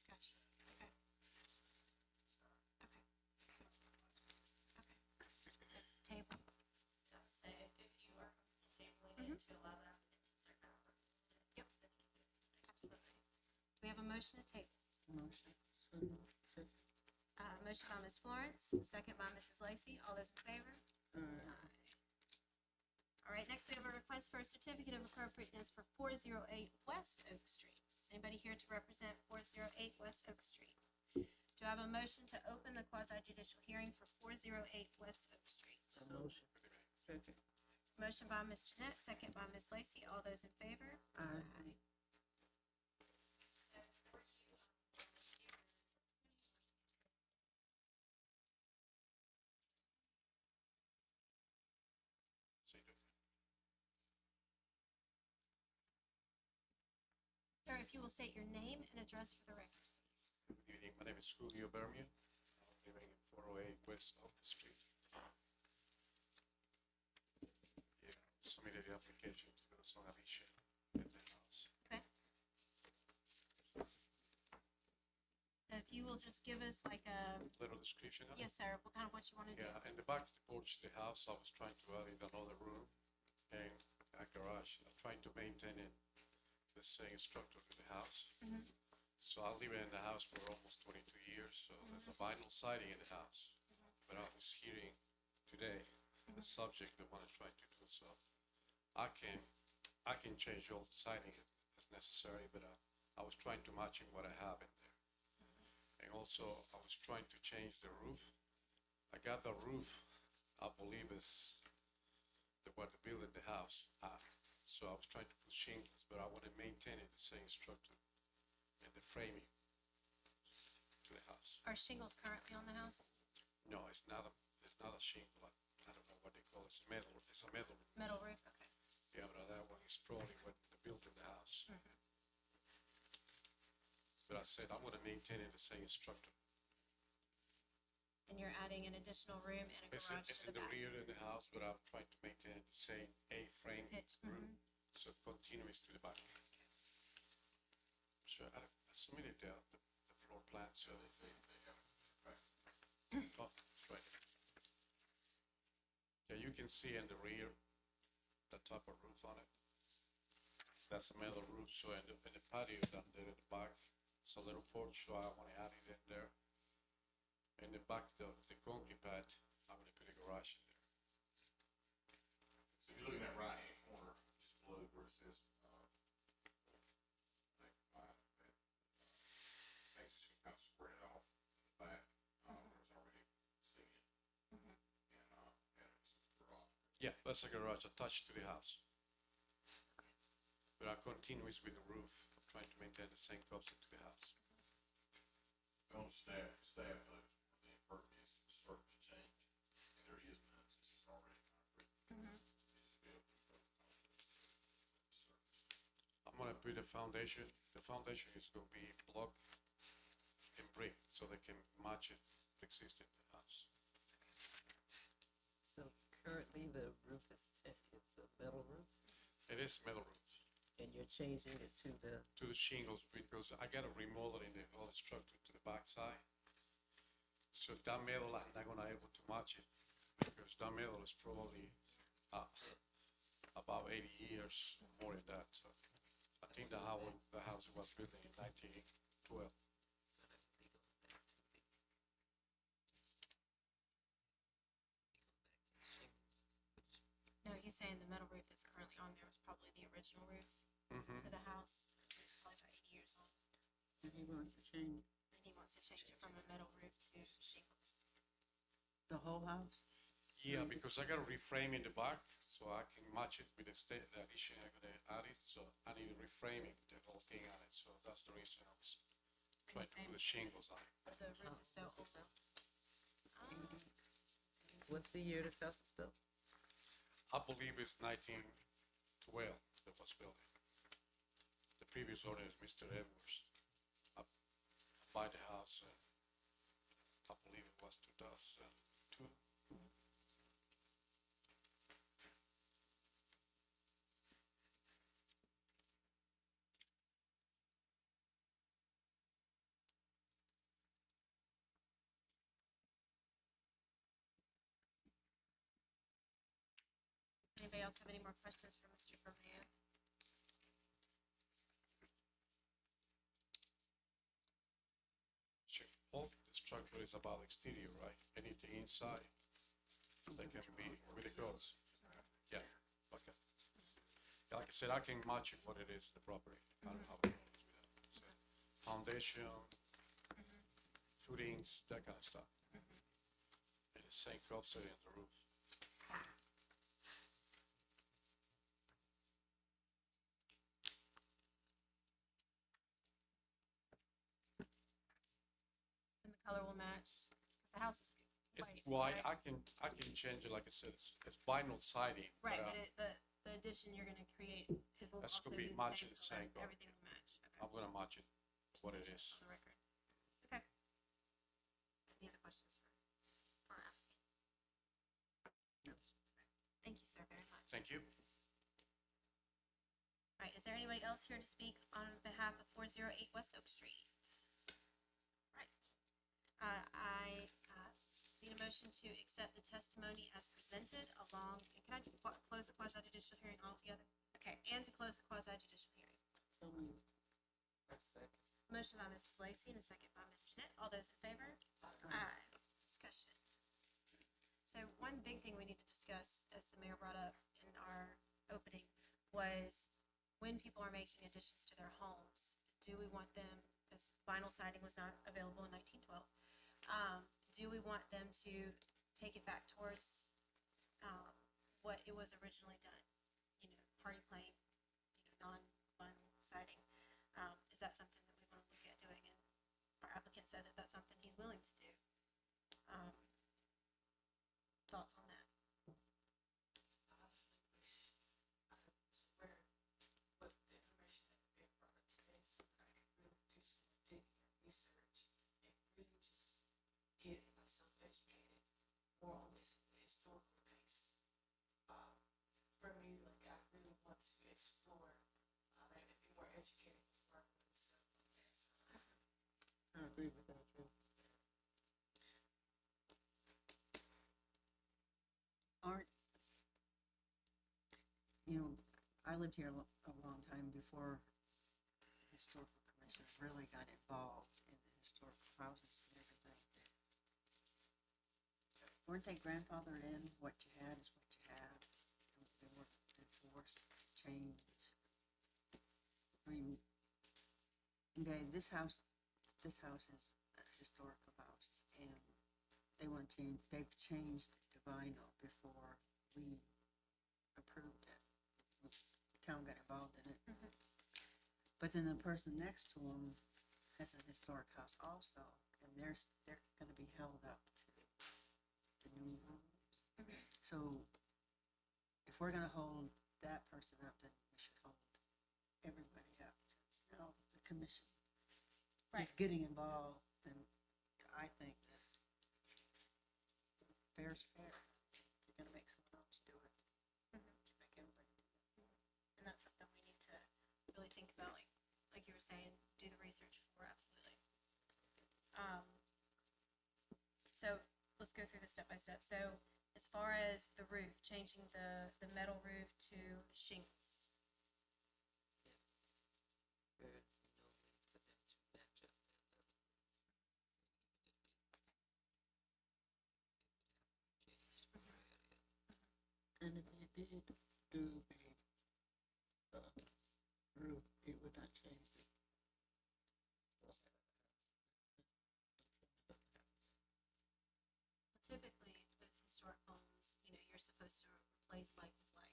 Gotcha, okay. Okay, so, okay. So, table. So say if you are tabling it to allow the applicants to start out. Yep. Absolutely. Do we have a motion to table? Motion, so, second. Motion by Ms. Florence, second by Mrs. Lacy. All those in favor? Aye. All right, next we have a request for a certificate of appropriateness for 408 West Oak Street. Is anybody here to represent 408 West Oak Street? Do I have a motion to open the quasi judicial hearing for 408 West Oak Street? A motion. Second. Motion by Ms. Jeanette, second by Ms. Lacy. All those in favor? Aye. So for you, Sir, if you will state your name and address for the record, please. Good evening, my name is Julio Bermio. I'm living in 408 West Oak Street. Yeah, submitted the application to the zone addition in the house. Okay. So if you will just give us like a, Little description of it. yes, sir, what kind of what you want to do? Yeah, in the back of the porch of the house, I was trying to add in another room and a garage. I'm trying to maintain it the same structure to the house. So I live in the house for almost 22 years, so there's a vinyl siding in the house. But I was hearing today the subject of what I'm trying to do, so I can change all the siding as necessary, but I was trying to match in what I have in there. And also, I was trying to change the roof. I got the roof, I believe is what they built in the house. So I was trying to put shingles, but I want to maintain it the same structure and the framing to the house. Are shingles currently on the house? No, it's not a shingle. I don't know what they call it. It's a metal roof. Metal roof, okay. Yeah, but that one is probably what they built in the house. But I said, I'm gonna maintain it the same structure. And you're adding an additional room and a It's garage to in the the back. rear in the house, but I'm trying to maintain it the same A-frame Pitch, room, so continuous to the back. So I submitted the floor plan, so they have it, right? Oh, that's right. Yeah, you can see in the rear, the type of roof on it. That's a metal roof, so in the patio down there in the back, it's a little porch, so I wanna add it in there. In the back, the concrete pad, I'm gonna put a garage in there. So if you're looking at right-hand corner, just below where it says, things just kind of spread off in the back, there's already cement. And it's a garage. Yeah, that's a garage attached to the house. But I'm continuous with the roof, I'm trying to maintain the same concept to the house. On staff, the staff knows where the impervious surface change, and there is none since it's already concrete. It's built with both concrete surface. I'm gonna put a foundation, the foundation is gonna be block and brick, so they can match it, the existing house. So currently the roof is it's a metal roof It is metal roof, and you're changing it to the, to the shingles, because I gotta remodel in the whole structure to the backside. So that metal, I'm not gonna able to match it, because that metal is probably, about 80 years, more than that, so I think think the house was built in 1912. So that would be going back to the shingles, which No, he's saying the metal roof that's currently on there was probably the original roof to the house. It's probably about 80 years old. And he wants to change And he wants to change it from a metal roof to shingles. the whole house? Yeah, because I gotta reframe in the back, so I can match it with the addition I'm gonna add it, so I need reframing the whole thing on it, so that's the reason I was trying to put the shingles on it. But the roof is so old now. what's the year this house was built? I believe it's 1912 that was built. The previous owner is Mr. Edwards. I buy the house, and I believe it was 2002. Anybody else have any more questions for Mr. Vermeer? Sure. All the structure is about exterior, right? Anything inside that can be with the girls. Yeah, okay. Yeah, like I said, I can match it what it is, the property. I don't have any problems with that. So, foundation, footings, that kind of stuff. And the same upside in the roof. And the color will match, because the house is It's, white, well, right? I can change it, like I said, it's vinyl siding. Right, but, but the addition you're gonna create, it will That's also gonna be be the matching same the same color. color, everything will match, okay. I'm gonna match it, what it is. On the record. Okay. Any other questions for our applicant? Yes. Thank you, sir, very much. Thank you. All right, is there anybody else here to speak on behalf of 408 West Oak Street? Right. I need a motion to accept the testimony as presented along, and can I close the quasi judicial hearing altogether? Okay, and to close the quasi judicial hearing. So moved. Motion by Mrs. Lacy and a second by Ms. Jeanette. All those in favor? Aye. Discussion. So one big thing we need to discuss, as the mayor brought up in our opening, was when people are making additions to their homes, do we want them, because vinyl siding was not available in 1912, do we want them to take it back towards what it was originally done? You know, party plank, you know, non-vinyl siding. Is that something that we want to look at doing? And our applicant said that that's something he's willing to do. Thoughts on that? I honestly wish I was aware what the information that they brought up today, so that I could really do some digging and research and really just get myself educated more on this historical piece. For me, like, I really want to explore and be more educated before I really set up my answer. honestly. I agree with that, too. Aren't, I lived here a long time before the historical commission really got involved in the historical houses and everything. Weren't they grandfathered in? What you had is what you had. They weren't enforced to change. I mean, okay, this house is a historical house, and they've changed it to vinyl before we approved it. The town got involved in it. But then the person next to them has a historic house also, and they're gonna be held up to the new rules. So if we're gonna hold that person up, then we should hold everybody up, since now the commission is Right. getting involved, then I think that fair's fair. If you're gonna make someone else do it, you make everybody do it. And that's something we need to really think about, like you were saying, do the research for, absolutely. So let's go through this step by step. So as far as the roof, changing the metal roof to shingles. the, roof, it would not change the. Typically with historic homes, you know, you're supposed to replace like with like,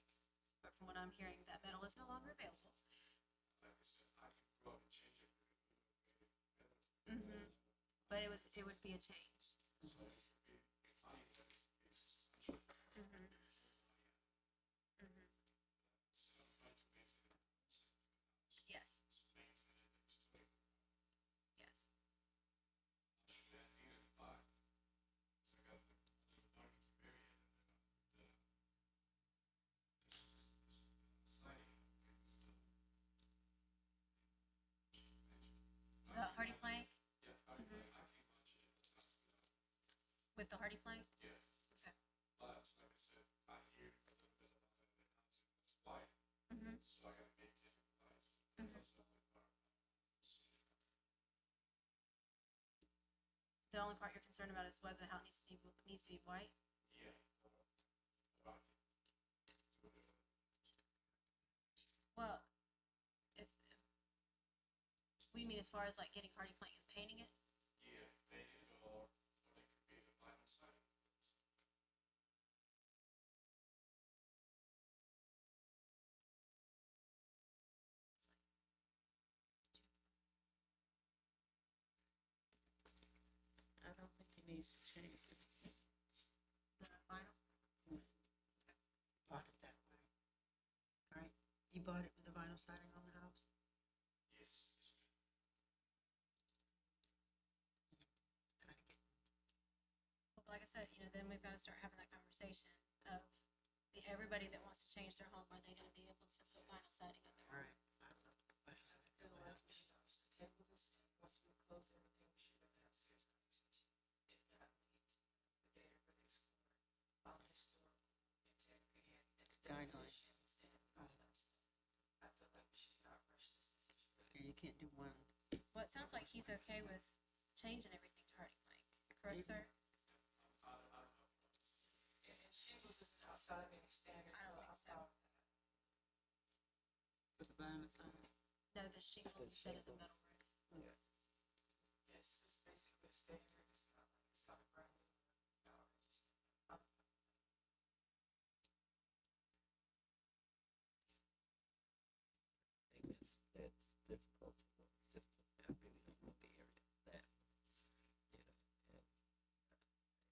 but from what I'm hearing, that metal is no longer available. Like I said, I can go out and change it. Mm-hmm. But it would be a change. So it would be, in my head, it's substantial. Mm-hmm. Mm-hmm. So I'm trying to maintain it. Yes, Maintain it next to it. yes. Should I need it by? So I got the little parking area and then the siding. The hardy plank Yeah, I can watch it. with the hardy plank? Yeah. Okay. But like I said, I hear a little bit about it, the house, it's white, Mm-hmm. so I gotta maintain it white. Mhm. That's the only part. The only part you're concerned about is whether the house needs to be white? Yeah. Right. Well, if, we mean as far as like getting hardy plank and painting it? Yeah, painted or it could be the vinyl siding. I don't think he needs to change it. The vinyl? Bought it that way. Right? You bought it with the vinyl siding on the house? Yes, yes, ma'am. Trying to get, Well, like I said, you know, then we've got to start having that conversation of everybody that wants to change their home, are they gonna be able to put vinyl siding on there? right. I don't know. Questions. Feel like we should just table this, and once we close everything, we should have a serious conversation. If that means the data release for, historical integrity and Guidelines. definitions and guidelines. I feel like we should not rush this decision. Yeah, you can't do one. Well, it sounds like he's okay with changing everything to hardy plank, correct, sir? I don't know. And shingles isn't outside of any standards, I so don't I'm think so. proud of that. Put the vinyl siding. No, the shingles The instead of the shingles. metal roof. Yes, it's basically a standard, it's not like a solid brand new. No, it's just, I think that's difficult, I really don't know the area that, you know, and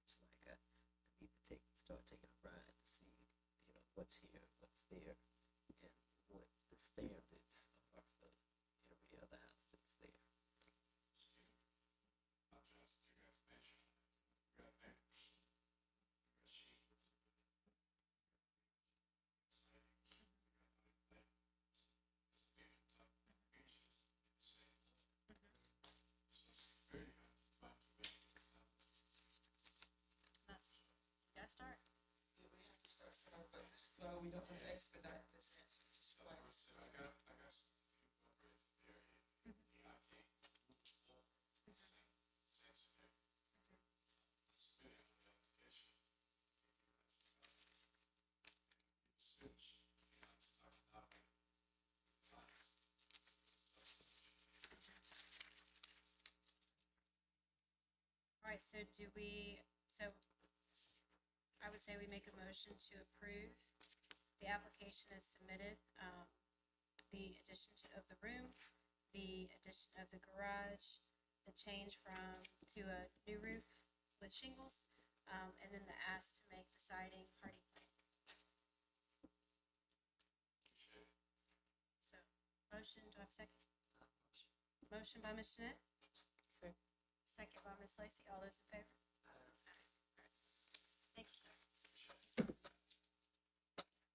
it's like I need to start taking a ride to see, you know, what's here, what's there, and what the standards are for every other house that's there. I'll trust you guys mention, we got neighbors, we got sheep. Siding, we got like, it's a different type of beaches, in the same. So it's very hard to find to make this happen. That's, you gotta start. yeah, we have to start somewhere, but this is why we don't want to expedite this answer, just That's wait. what I said, I got some people raised in the area, yeah, I can't move more, sensitive. Submitting on the application. Search, you know, it's not nice. All right, so I would say we make a motion to approve. The application is submitted, the addition of the room, the addition of the garage, the change to a new roof with shingles, and then the ask to make the siding hardy plank. So, motion, do I have a second? Motion by Ms. Jeanette, second by Ms. Lacy, all those in favor? Thank you, sir.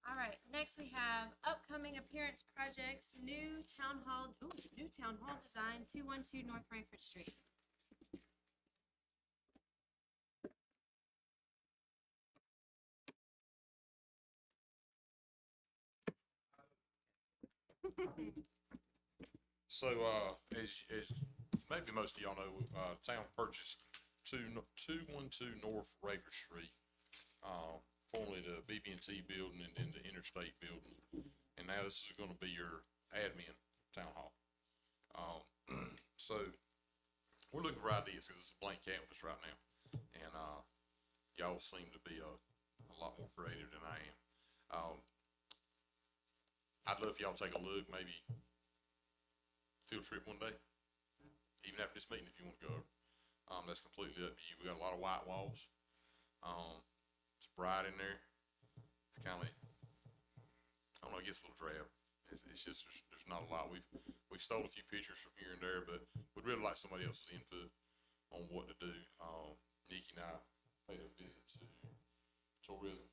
All right, next we have upcoming appearance projects, new town hall design, 212 North Frankfurt Street. So, as maybe most of y'all know, town purchased 212 North Raker Street, formerly the BB&T building and then the Interstate building. And now this is gonna be your admin town hall. So we're looking for ideas because it's a blank canvas right now. And, y'all seem to be a lot more creative than I am. I'd love for y'all to take a look, maybe field trip one day, even after this meeting if you wanna go over. That's completely up to you. We got a lot of white walls. It's bright in there. It's kind of, I don't know, it gets a little drab. It's just, there's not a lot. We've stole a few pictures from here and there, but we'd really like somebody else's input on what to do. Nikki and I paid a visit to tourism.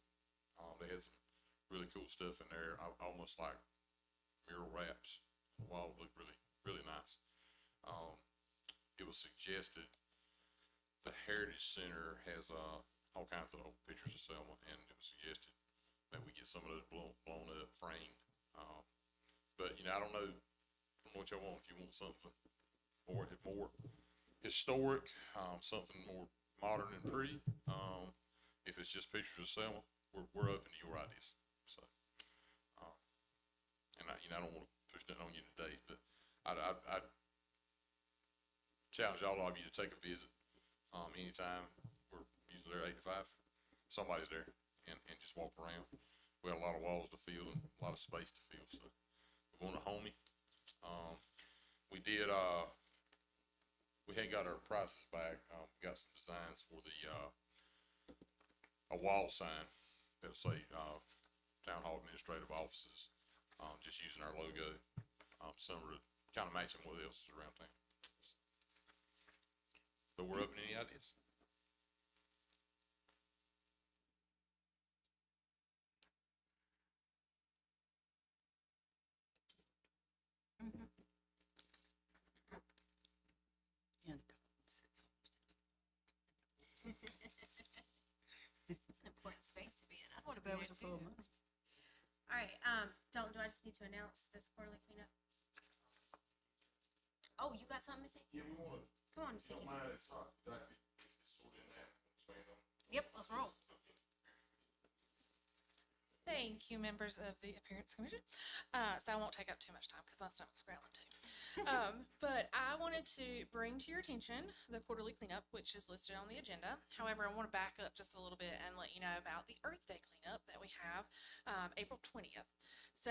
They had some really cool stuff in there. Almost like mural wraps. The wall looked really, really nice. It was suggested the Heritage Center has, all kinds of old pictures of Selma, and it was suggested that we get some of those blown up, framed. But, you know, I don't know what y'all want. If you want something more historic, something more modern and pretty, if it's just pictures of Selma, we're open to your ideas. So, and I don't want to push nothing on you today, but I'd challenge all of you to take a visit, anytime. We're usually there 8 to 5. Somebody's there and just walk around. We got a lot of walls to fill and a lot of space to fill, so we're going to Homey. We did, we hadn't got our prices back. We got some designs for the, a wall sign that'll say, Town Hall Administrative Offices, just using our logo, similar to kind of matching what else is around town. But we're open to any ideas. It's an important space to be in. I What want to if be that was there a full too. month? All right, Dalton, do I just need to announce this quarterly cleanup? Oh, you got something, Missy? Yeah, we want to, Come on, Miss don't Nikki. mind, it's not exactly, it's sort of in that, expand on. Yep, let's roll. Thank you, members of the Appearance Commission. So I won't take up too much time because my stomach's growling too. But I wanted to bring to your attention the quarterly cleanup, which is listed on the agenda. However, I want to back up just a little bit and let you know about the Earth Day cleanup that we have April 20th. So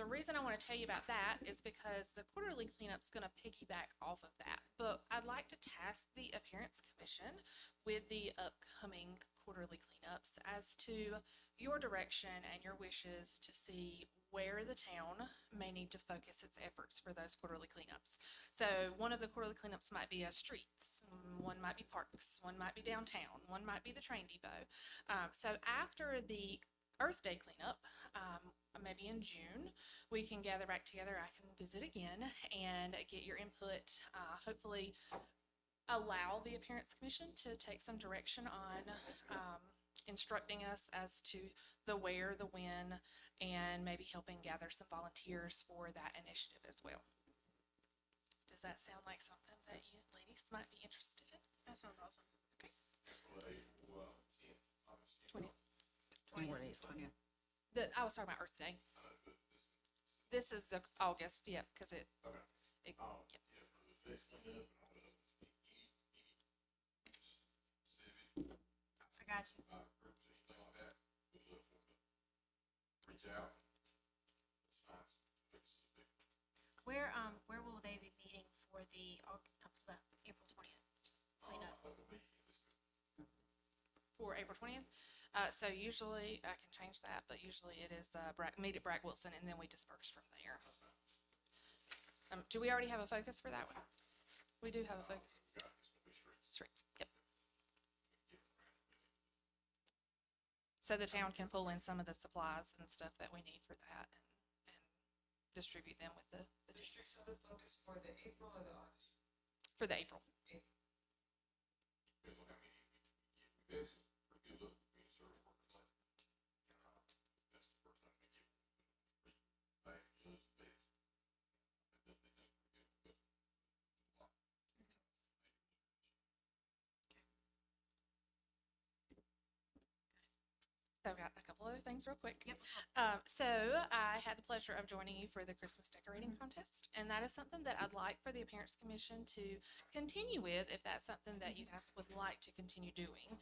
the reason I want to tell you about that is because the quarterly cleanup is going to piggyback off of that. But I'd like to task the Appearance Commission with the upcoming quarterly cleanups as to your direction and your wishes to see where the town may need to focus its efforts for those quarterly cleanups. So one of the quarterly cleanups might be streets, one might be parks, one might be downtown, one might be the train depot. So after the Earth Day cleanup, maybe in June, we can gather back together. I can visit again and get your input, hopefully allow the Appearance Commission to take some direction on instructing us as to the where, the when, and maybe helping gather some volunteers for that initiative as well. Does that sound like something that you ladies might be interested in? That sounds awesome. Okay. 20th. 20th. I was talking about Earth Day. This is August, yeah, because it. Okay. Yep. Yeah, for the next cleanup, civic, I got you. groups, anything like that, we'd love for them to reach out. It's nice. It's a big, Where will they be meeting for the April 20th cleanup? it'll be in this, For April 20th. So usually, I can change that, but usually it is, meet at Bragg Wilson, and then we disperse from there. Do we already have a focus for that one? We do have a focus. we got, it's gonna be streets. Streets, yep. So the town can pull in some of the supplies and stuff that we need for that and distribute them with the The teams streets are the focus for the April or the August? for the April. Depends on how many we get. We have some pretty good look community service workers like, that's the first time we get free bags, gloves, vests. They do pretty good. So I've got a couple other things real quick. Yep. So I had the pleasure of joining you for the Christmas decorating contest, and that is something that I'd like for the Appearance Commission to continue with, if that's something that you guys would like to continue doing.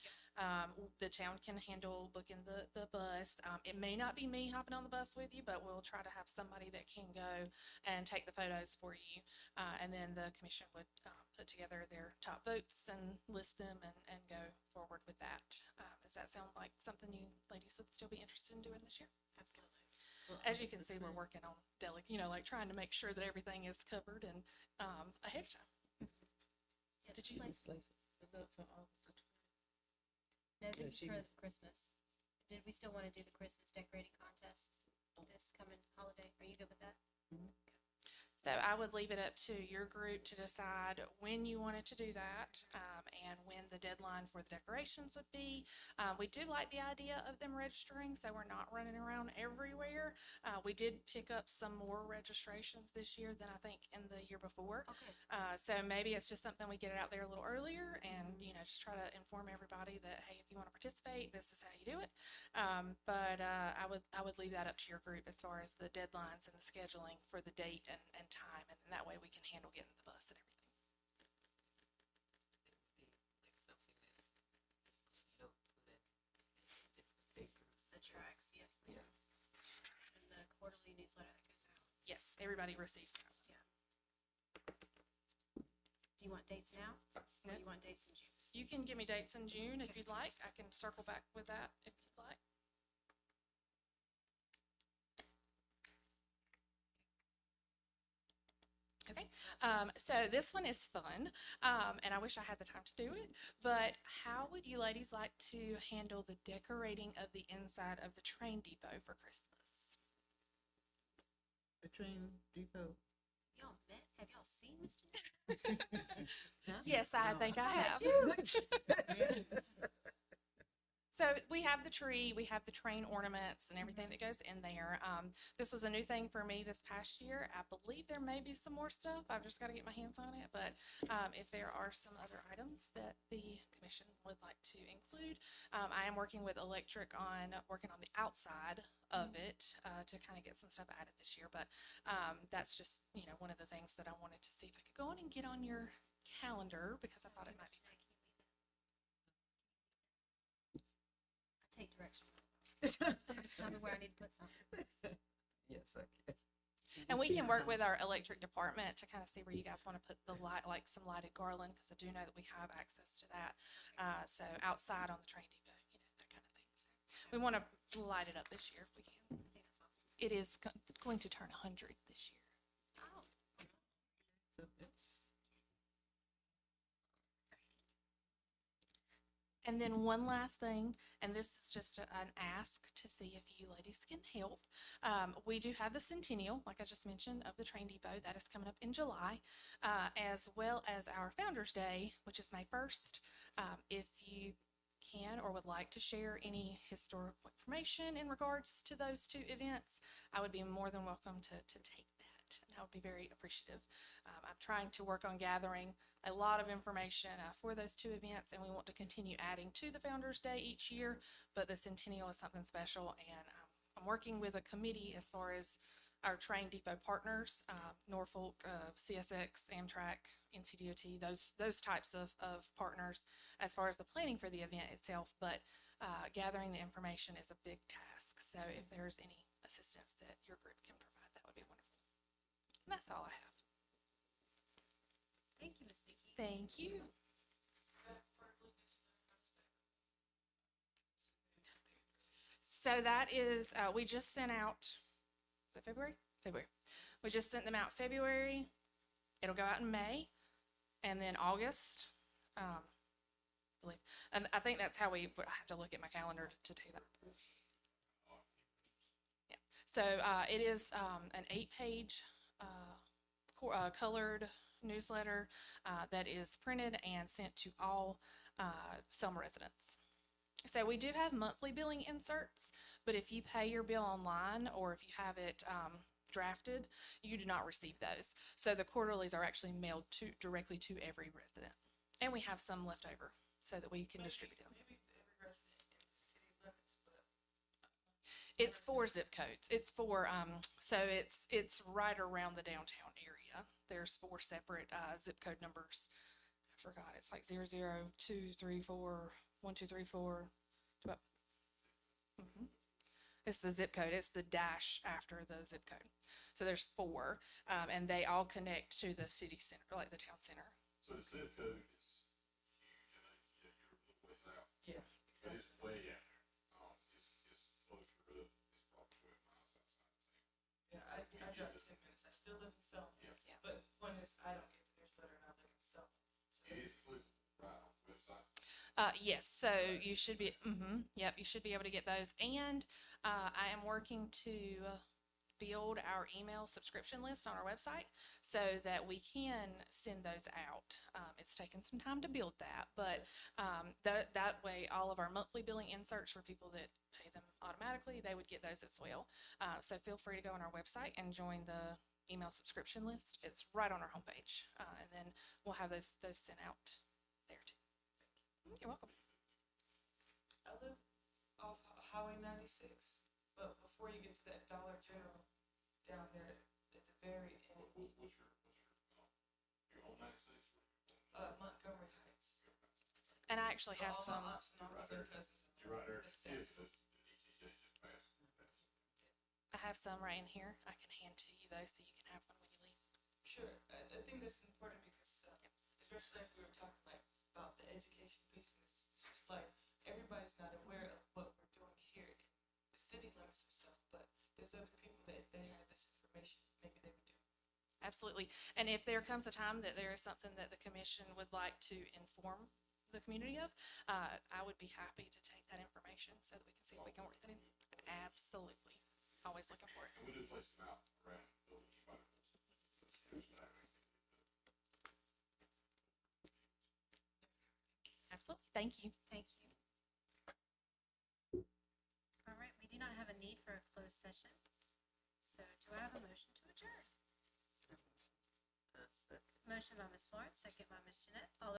The town can handle booking the bus. It may not be me hopping on the bus with you, but we'll try to have somebody that can go and take the photos for you. And then the commission would put together their top votes and list them and go forward with that. Does that sound like something you ladies would still be interested in doing this year? Absolutely. As you can see, we're working on like trying to make sure that everything is covered and ahead of time. Yeah, Did just you- like- This place is up to August the 20th. No, Yeah, this is she for was- Christmas. Did we still want to do the Christmas decorating contest this coming holiday? Are you good with that? So I would leave it up to your group to decide when you wanted to do that, and when the deadline for the decorations would be. We do like the idea of them registering, so we're not running around everywhere. We did pick up some more registrations this year than I think in the year before. Okay. So maybe it's just something we get it out there a little earlier and, just try to inform everybody that, hey, if you want to participate, this is how you do it. But I would leave that up to your group as far as the deadlines and the scheduling for the date and time, and that way we can handle getting the bus and everything. It would be like something that's, put in different papers. The tracks, yes, ma'am. And the quarterly newsletter that goes out. Yes, everybody receives that. Do you want dates now? Or No. you want dates in June? You can give me dates in June if you'd like. I can circle back with that if you'd like. Okay, so this one is fun, and I wish I had the time to do it, but how would you ladies like to handle the decorating of the inside of the train depot for Christmas? The train depot. Y'all met? Have y'all seen Mr. Yes, I think I have. So we have the tree, we have the train ornaments and everything that goes in there. This was a new thing for me this past year. I believe there may be some more stuff. I've just got to get my hands on it. But if there are some other items that the commission would like to include, I am working with Electric on working on the outside of it to kind of get some stuff added this year. But that's just, one of the things that I wanted to see if I could go on and get on your calendar because I thought it might be. Take direction. Just tell me where I need to put something. Yes, I can. And we can work with our electric department to kind of see where you guys want to put the light, like some lighted garland, because I do know that we have access to that. So outside on the train depot, that kind of thing. So we want to light it up this year if we can. I think that's awesome. It is going to turn 100 this year. Oh, So it's, And then one last thing, and this is just an ask to see if you ladies can help. We do have the centennial, like I just mentioned, of the train depot. That is coming up in July, as well as our Founder's Day, which is May 1st. If you can or would like to share any historical information in regards to those two events, I would be more than welcome to take that. And I would be very appreciative. I'm trying to work on gathering a lot of information for those two events, and we want to continue adding to the Founder's Day each year, but the Centennial is something special, and I'm working with a committee as far as our train depot partners, Norfolk, CSX, Amtrak, NCDOT, those types of partners as far as the planning for the event itself, but gathering the information is a big task. So if there's any assistance that your group can provide, that would be wonderful. And that's all I have. thank you, Miss Nikki. Thank you. So that is, we just sent out, is it February? February. We just sent them out February. It'll go out in May and then August. I believe. And I think that's how I have to look at my calendar to do that. Yeah. So it is an 8-page colored newsletter that is printed and sent to all Selma residents. So we do have monthly billing inserts, but if you pay your bill online or if you have it drafted, you do not receive those. So the quarterlies are actually mailed directly to every resident. And we have some left over so that we can distribute them. Maybe to every resident in the city limits, but It's for zip codes. It's for, so it's right around the downtown area. There's 4 separate, zip code numbers. I forgot, it's like 00234, 1234. Mhm. It's the zip code. It's the dash after the zip code. So there's 4, and they all connect to the city center, like the town center. So the zip code is huge, and you're a little ways out, Yeah, but exactly. it's way out there. It's closer to, it's probably 12 miles outside of town. Yeah, I drive 10 minutes. I still live in Selma. Yeah. Yeah. But when it's, I don't get the newsletter and I live in Selma. So It it's- is clickable right on the website. Yes, so you should be, yep, you should be able to get those. And, I am working to build our email subscription list on our website so that we can send those out. It's taken some time to build that, but, that way all of our monthly billing inserts for people that pay them automatically, they would get those as well. So feel free to go on our website and join the email subscription list. It's right on our homepage. And then we'll have those sent out there too. You're welcome. I live off Highway 96, but before you get to that Dollar General down there at the very end, What's your, you're on 96? Montgomery Heights. And I actually So have all some, my aunts and uncles and cousins. You're right there, The it's steps. the ETJ just passed. I have some right in here. I can hand to you though, so you can have one when you leave. Sure, I think that's important because, especially as we were talking like about the education piece, and it's just like everybody's not aware of what we're doing here in the city limits of Selma, but there's other people that if they had this information, maybe they would do. Absolutely. And if there comes a time that there is something that the commission would like to inform the community of, I would be happy to take that information so that we can see if we can work that in. Absolutely. Always looking for it. And we do place them out around the building, anybody wants to discuss that. Absolutely. Thank you. Thank you. All right, we do not have a need for a closed session. So do I have a motion to adjourn? Motion by Ms. Florence, second by Ms. Jeanette. All